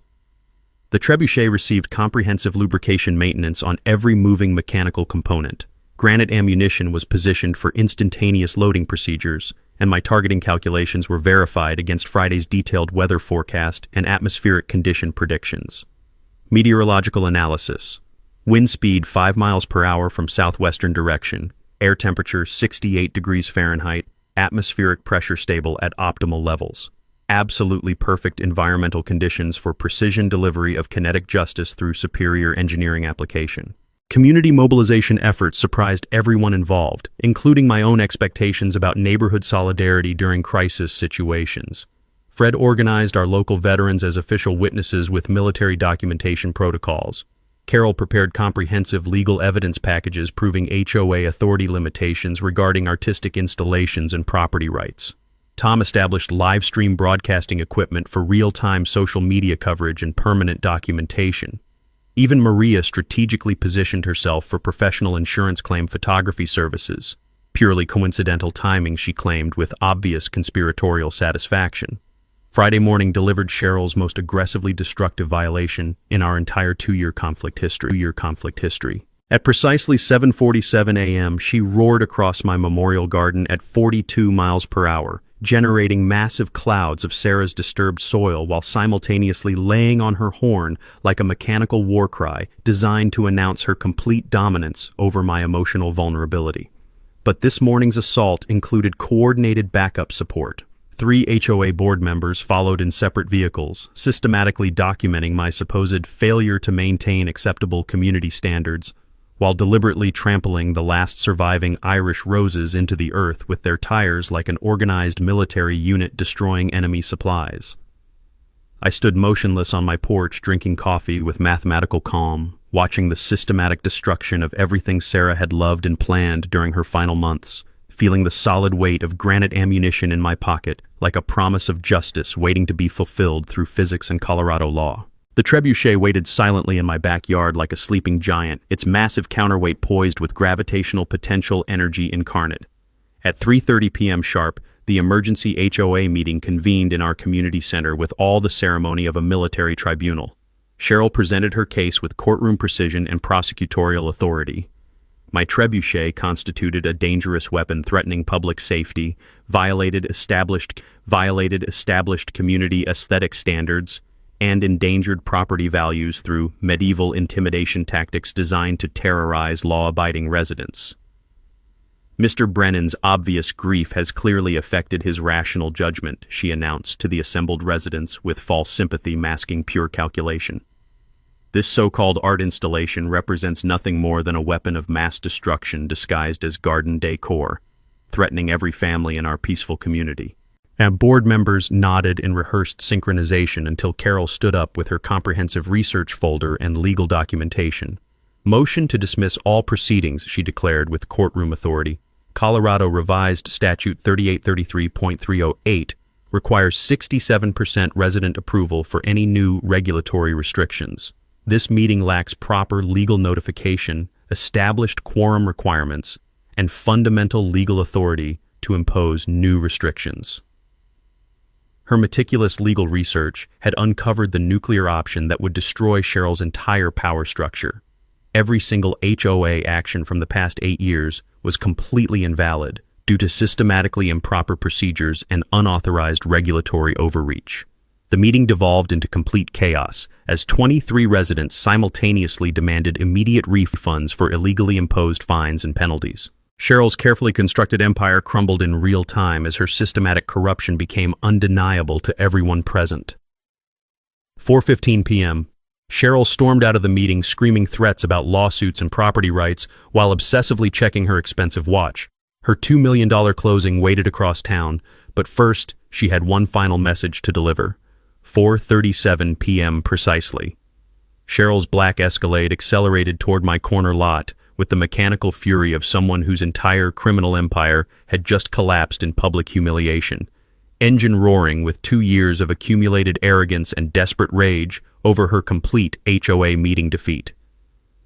The trebuchet received comprehensive lubrication maintenance on every moving mechanical component. Granite ammunition was positioned for instantaneous loading procedures, and my targeting calculations were verified against Friday's detailed weather forecast and atmospheric condition predictions. Meteorological analysis. Wind speed 5 miles per hour from southwestern direction. Air temperature 68 degrees Fahrenheit. Atmospheric pressure stable at optimal levels. Absolutely perfect environmental conditions for precision delivery of kinetic justice through superior engineering application. Community mobilization efforts surprised everyone involved, including my own expectations about neighborhood solidarity during crisis situations. Fred organized our local veterans as official witnesses with military documentation protocols. Carol prepared comprehensive legal evidence packages proving HOA authority limitations regarding artistic installations and property rights. Tom established live stream broadcasting equipment for real-time social media coverage and permanent documentation. Even Maria strategically positioned herself for professional insurance claim photography services. Purely coincidental timing, she claimed, with obvious conspiratorial satisfaction. Friday morning delivered Cheryl's most aggressively destructive violation in our entire two-year conflict history. At precisely 7:47 a.m., she roared across my memorial garden at 42 miles per hour, generating massive clouds of Sarah's disturbed soil while simultaneously laying on her horn like a mechanical war cry designed to announce her complete dominance over my emotional vulnerability. But this morning's assault included coordinated backup support. 3 HOA board members followed in separate vehicles, systematically documenting my supposed failure to maintain acceptable community standards, while deliberately trampling the last surviving Irish roses into the earth with their tires like an organized military unit destroying enemy supplies. I stood motionless on my porch drinking coffee with mathematical calm, watching the systematic destruction of everything Sarah had loved and planned during her final months, feeling the solid weight of granite ammunition in my pocket like a promise of justice waiting to be fulfilled through physics and Colorado law. The trebuchet waited silently in my backyard like a sleeping giant, its massive counterweight poised with gravitational potential energy incarnate. At 3:30 p.m. sharp, the emergency HOA meeting convened in our community center with all the ceremony of a military tribunal. Cheryl presented her case with courtroom precision and prosecutorial authority. My trebuchet constituted a dangerous weapon threatening public safety, violated established community aesthetic standards, and endangered property values through medieval intimidation tactics designed to terrorize law-abiding residents. Mr. Brennan's obvious grief has clearly affected his rational judgment, she announced to the assembled residents, with false sympathy masking pure calculation. This so-called art installation represents nothing more than a weapon of mass destruction disguised as garden decor, threatening every family in our peaceful community. And board members nodded in rehearsed synchronization until Carol stood up with her comprehensive research folder and legal documentation. Motion to dismiss all proceedings, she declared with courtroom authority. Colorado Revised Statute 3833.308 requires 67% resident approval for any new regulatory restrictions. This meeting lacks proper legal notification, established quorum requirements, and fundamental legal authority to impose new restrictions. Her meticulous legal research had uncovered the nuclear option that would destroy Cheryl's entire power structure. Every single HOA action from the past 8 years was completely invalid due to systematically improper procedures and unauthorized regulatory overreach. The meeting devolved into complete chaos as 23 residents simultaneously demanded immediate refunds for illegally imposed fines and penalties. Cheryl's carefully constructed empire crumbled in real time as her systematic corruption became undeniable to everyone present. 4:15 p.m. Cheryl stormed out of the meeting screaming threats about lawsuits and property rights while obsessively checking her expensive watch. Her $2 million closing waited across town, but first she had one final message to deliver. 4:37 p.m. precisely. Cheryl's black Escalade accelerated toward my corner lot with the mechanical fury of someone whose entire criminal empire had just collapsed in public humiliation, engine roaring with 2 years of accumulated arrogance and desperate rage over her complete HOA meeting defeat.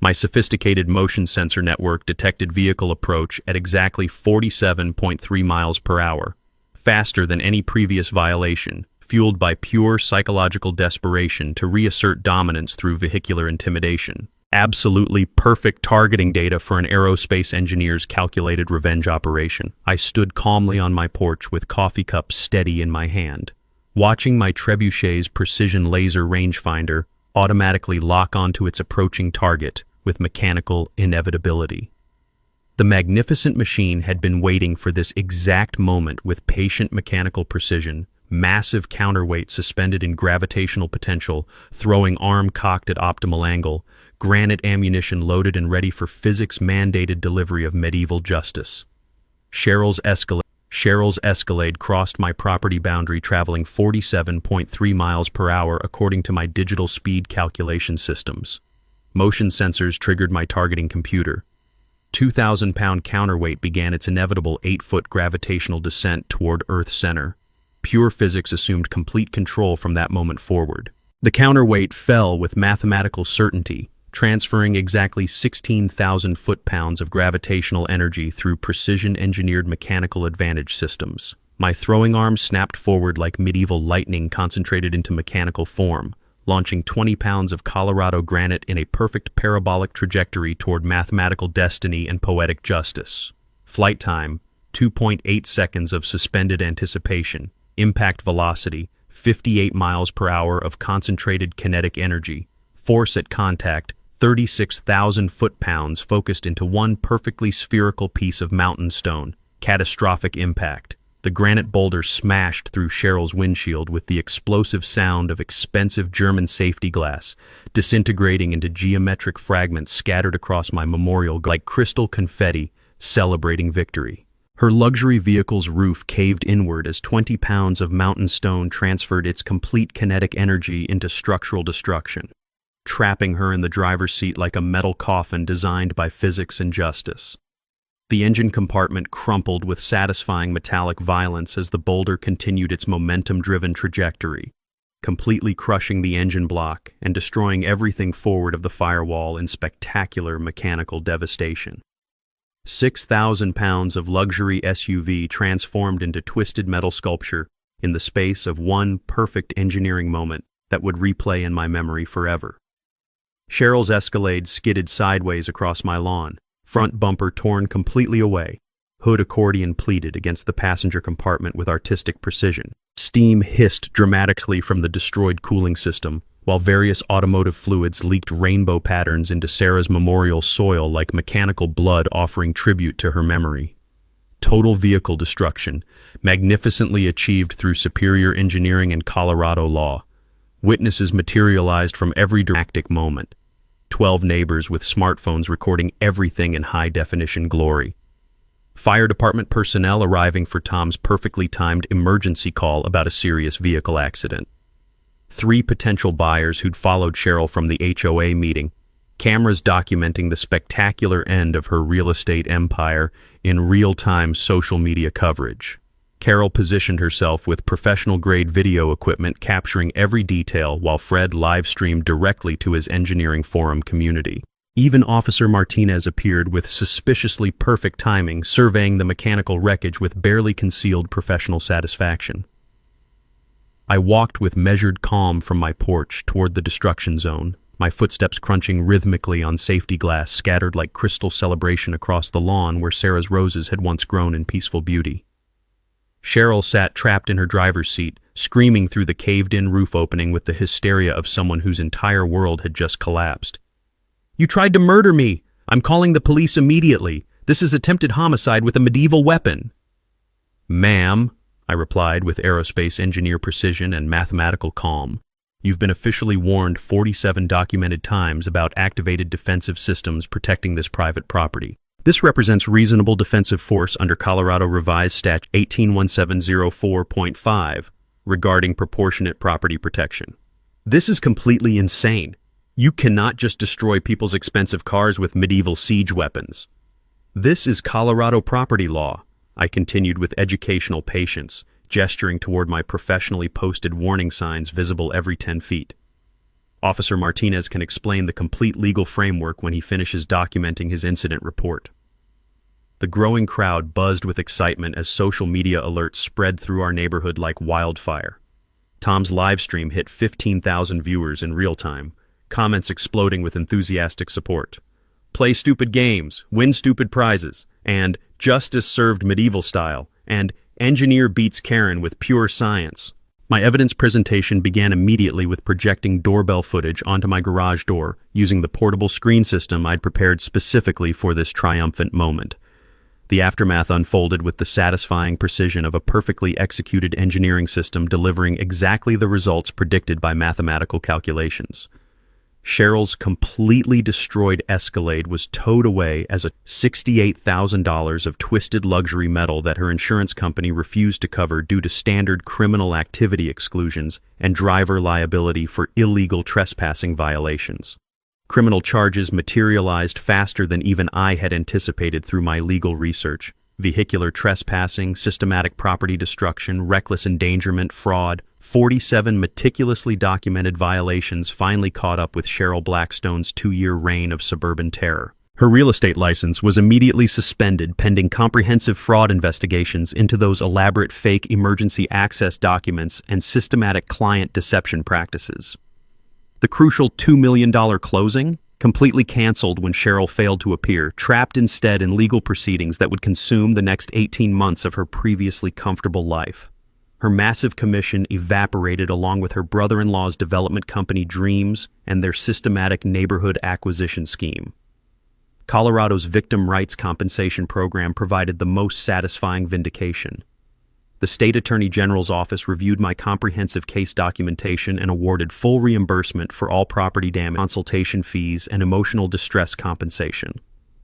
My sophisticated motion sensor network detected vehicle approach at exactly 47.3 miles per hour, faster than any previous violation, fueled by pure psychological desperation to reassert dominance through vehicular intimidation. Absolutely perfect targeting data for an aerospace engineer's calculated revenge operation. I stood calmly on my porch with coffee cup steady in my hand, watching my trebuchet's precision laser rangefinder automatically lock onto its approaching target with mechanical inevitability. The magnificent machine had been waiting for this exact moment with patient mechanical precision, massive counterweight suspended in gravitational potential, throwing arm cocked at optimal angle, granite ammunition loaded and ready for physics-mandated delivery of medieval justice. Cheryl's Escalade crossed my property boundary traveling 47.3 miles per hour according to my digital speed calculation systems. Motion sensors triggered my targeting computer. 2,000-pound counterweight began its inevitable 8-foot gravitational descent toward Earth's center. Pure physics assumed complete control from that moment forward. The counterweight fell with mathematical certainty, transferring exactly 16,000 foot-pounds of gravitational energy through precision-engineered mechanical advantage systems. My throwing arm snapped forward like medieval lightning concentrated into mechanical form, launching 20 pounds of Colorado granite in a perfect parabolic trajectory toward mathematical destiny and poetic justice. Flight time, 2.8 seconds of suspended anticipation. Impact velocity, 58 miles per hour of concentrated kinetic energy. Force at contact, 36,000 foot-pounds focused into one perfectly spherical piece of mountain stone. Catastrophic impact. The granite boulder smashed through Cheryl's windshield with the explosive sound of expensive German safety glass, disintegrating into geometric fragments scattered across my memorial like crystal confetti, celebrating victory. Her luxury vehicle's roof caved inward as 20 pounds of mountain stone transferred its complete kinetic energy into structural destruction, trapping her in the driver's seat like a metal coffin designed by physics and justice. The engine compartment crumpled with satisfying metallic violence as the boulder continued its momentum-driven trajectory, completely crushing the engine block and destroying everything forward of the firewall in spectacular mechanical devastation. 6,000 pounds of luxury SUV transformed into twisted metal sculpture in the space of one perfect engineering moment that would replay in my memory forever. Cheryl's Escalade skidded sideways across my lawn, front bumper torn completely away. Hood accordion pleated against the passenger compartment with artistic precision. Steam hissed dramatically from the destroyed cooling system, while various automotive fluids leaked rainbow patterns into Sarah's memorial soil like mechanical blood offering tribute to her memory. Total vehicle destruction, magnificently achieved through superior engineering and Colorado law. Witnesses materialized from every dramatic moment. 12 neighbors with smartphones recording everything in high-definition glory. Fire department personnel arriving for Tom's perfectly timed emergency call about a serious vehicle accident. 3 potential buyers who'd followed Cheryl from the HOA meeting, cameras documenting the spectacular end of her real estate empire in real-time social media coverage. Carol positioned herself with professional-grade video equipment capturing every detail while Fred live-streamed directly to his engineering forum community. Even Officer Martinez appeared with suspiciously perfect timing, surveying the mechanical wreckage with barely concealed professional satisfaction. I walked with measured calm from my porch toward the destruction zone, my footsteps crunching rhythmically on safety glass scattered like crystal celebration across the lawn where Sarah's roses had once grown in peaceful beauty. Cheryl sat trapped in her driver's seat, screaming through the caved-in roof opening with the hysteria of someone whose entire world had just collapsed. "You tried to murder me! I'm calling the police immediately! This is attempted homicide with a medieval weapon!" "Ma'am," I replied with aerospace engineer precision and mathematical calm, "you've been officially warned 47 documented times about activated defensive systems protecting this private property. This represents reasonable defensive force under Colorado Revised Stat 181704.5 regarding proportionate property protection. This is completely insane. You cannot just destroy people's expensive cars with medieval siege weapons. This is Colorado property law," I continued with educational patience, gesturing toward my professionally posted warning signs visible every 10 feet. Officer Martinez can explain the complete legal framework when he finishes documenting his incident report. The growing crowd buzzed with excitement as social media alerts spread through our neighborhood like wildfire. Tom's live stream hit 15,000 viewers in real time, comments exploding with enthusiastic support. "Play stupid games, win stupid prizes," and "Justice served medieval style," and "Engineer beats Karen with pure science." My evidence presentation began immediately with projecting doorbell footage onto my garage door using the portable screen system I'd prepared specifically for this triumphant moment. The aftermath unfolded with the satisfying precision of a perfectly executed engineering system delivering exactly the results predicted by mathematical calculations. Cheryl's completely destroyed Escalade was towed away as a $68,000 of twisted luxury metal that her insurance company refused to cover due to standard criminal activity exclusions and driver liability for illegal trespassing violations. Criminal charges materialized faster than even I had anticipated through my legal research. Vehicular trespassing, systematic property destruction, reckless endangerment, fraud, 47 meticulously documented violations finally caught up with Cheryl Blackstone's 2-year reign of suburban terror. Her real estate license was immediately suspended pending comprehensive fraud investigations into those elaborate fake emergency access documents and systematic client deception practices. The crucial $2 million closing completely canceled when Cheryl failed to appear, trapped instead in legal proceedings that would consume the next 18 months of her previously comfortable life. Her massive commission evaporated along with her brother-in-law's development company Dreams and their systematic neighborhood acquisition scheme. Colorado's Victim Rights Compensation Program provided the most satisfying vindication. The State Attorney General's office reviewed my comprehensive case documentation and awarded full reimbursement for all property damage, consultation fees, and emotional distress compensation.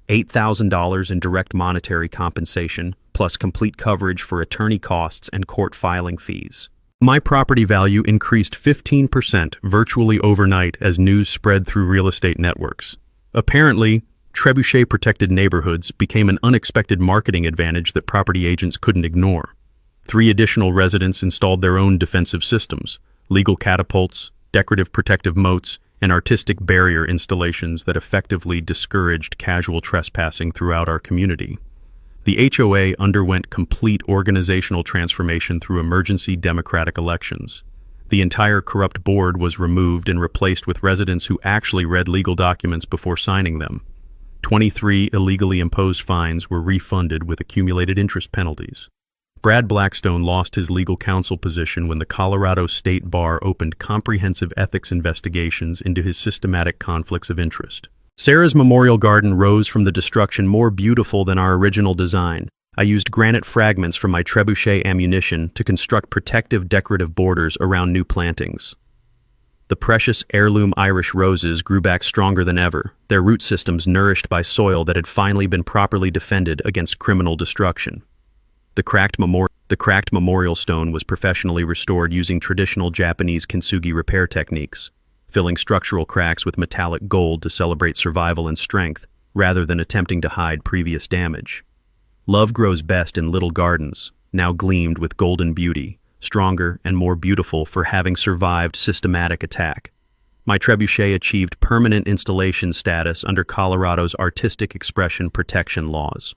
$8,000 in direct monetary compensation, plus complete coverage for attorney costs and court filing fees. My property value increased 15% virtually overnight as news spread through real estate networks. Apparently, trebuchet-protected neighborhoods became an unexpected marketing advantage that property agents couldn't ignore. 3 additional residents installed their own defensive systems, legal catapults, decorative protective moats, and artistic barrier installations that effectively discouraged casual trespassing throughout our community. The HOA underwent complete organizational transformation through emergency democratic elections. The entire corrupt board was removed and replaced with residents who actually read legal documents before signing them. 23 illegally imposed fines were refunded with accumulated interest penalties. Brad Blackstone lost his legal counsel position when the Colorado State Bar opened comprehensive ethics investigations into his systematic conflicts of interest. Sarah's memorial garden rose from the destruction more beautiful than our original design. I used granite fragments from my trebuchet ammunition to construct protective decorative borders around new plantings. The precious heirloom Irish roses grew back stronger than ever, their root systems nourished by soil that had finally been properly defended against criminal destruction. The cracked memorial stone was professionally restored using traditional Japanese kintsugi repair techniques, filling structural cracks with metallic gold to celebrate survival and strength, rather than attempting to hide previous damage. Love grows best in little gardens, now gleamed with golden beauty, stronger and more beautiful for having survived systematic attack. My trebuchet achieved permanent installation status under Colorado's artistic expression protection laws.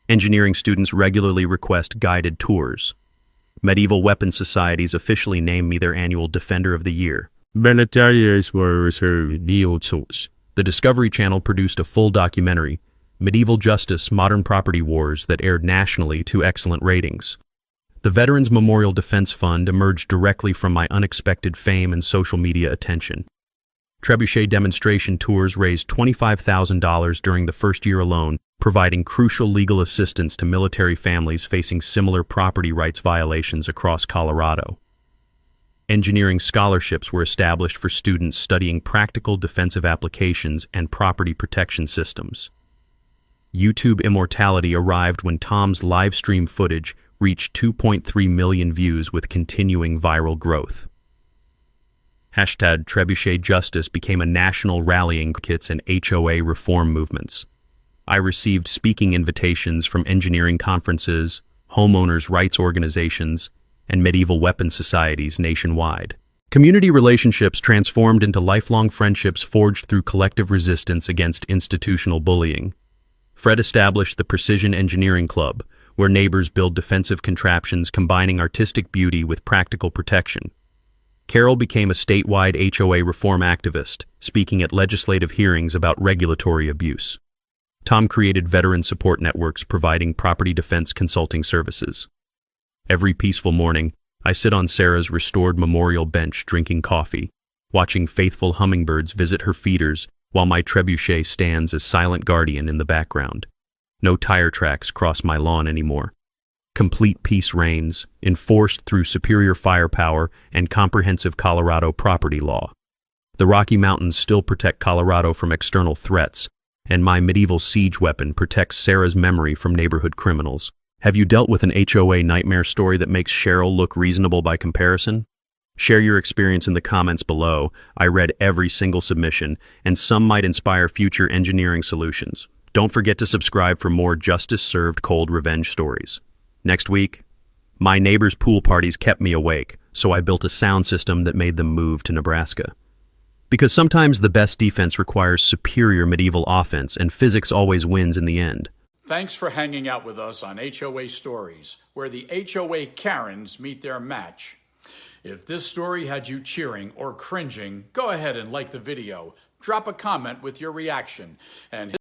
Engineering students regularly request guided tours. Medieval weapons societies officially named me their annual Defender of the Year. Militaries were reserved neo tools. The Discovery Channel produced a full documentary, Medieval Justice, Modern Property Wars, that aired nationally to excellent ratings. The Veterans Memorial Defense Fund emerged directly from my unexpected fame and social media attention. Trebuchet demonstration tours raised $25,000 during the first year alone, providing crucial legal assistance to military families facing similar property rights violations across Colorado. Engineering scholarships were established for students studying practical defensive applications and property protection systems. YouTube immortality arrived when Tom's live stream footage reached 2.3 million views with continuing viral growth. #Trebuchet Justice became a national rallying kits and HOA reform movements. I received speaking invitations from engineering conferences, homeowners' rights organizations, and medieval weapons societies nationwide. Community relationships transformed into lifelong friendships forged through collective resistance against institutional bullying. Fred established the Precision Engineering Club, where neighbors build defensive contraptions combining artistic beauty with practical protection. Carol became a statewide HOA reform activist, speaking at legislative hearings about regulatory abuse. Tom created veteran support networks providing property defense consulting services. Every peaceful morning, I sit on Sarah's restored memorial bench drinking coffee, watching faithful hummingbirds visit her feeders while my trebuchet stands as silent guardian in the background. No tire tracks cross my lawn anymore. Complete peace reigns, enforced through superior firepower and comprehensive Colorado property law. The Rocky Mountains still protect Colorado from external threats, and my medieval siege weapon protects Sarah's memory from neighborhood criminals. Have you dealt with an HOA nightmare story that makes Cheryl look reasonable by comparison? Share your experience in the comments below. I read every single submission, and some might inspire future engineering solutions. Don't forget to subscribe for more justice-served cold revenge stories. Next week, My neighbors' pool parties kept me awake, so I built a sound system that made them move to Nebraska. Because sometimes the best defense requires superior medieval offense, and physics always wins in the end. Thanks for hanging out with us on HOA Stories, where the HOA Karens meet their match. If this story had you cheering or cringing, go ahead and like the video, drop a comment with your reaction, and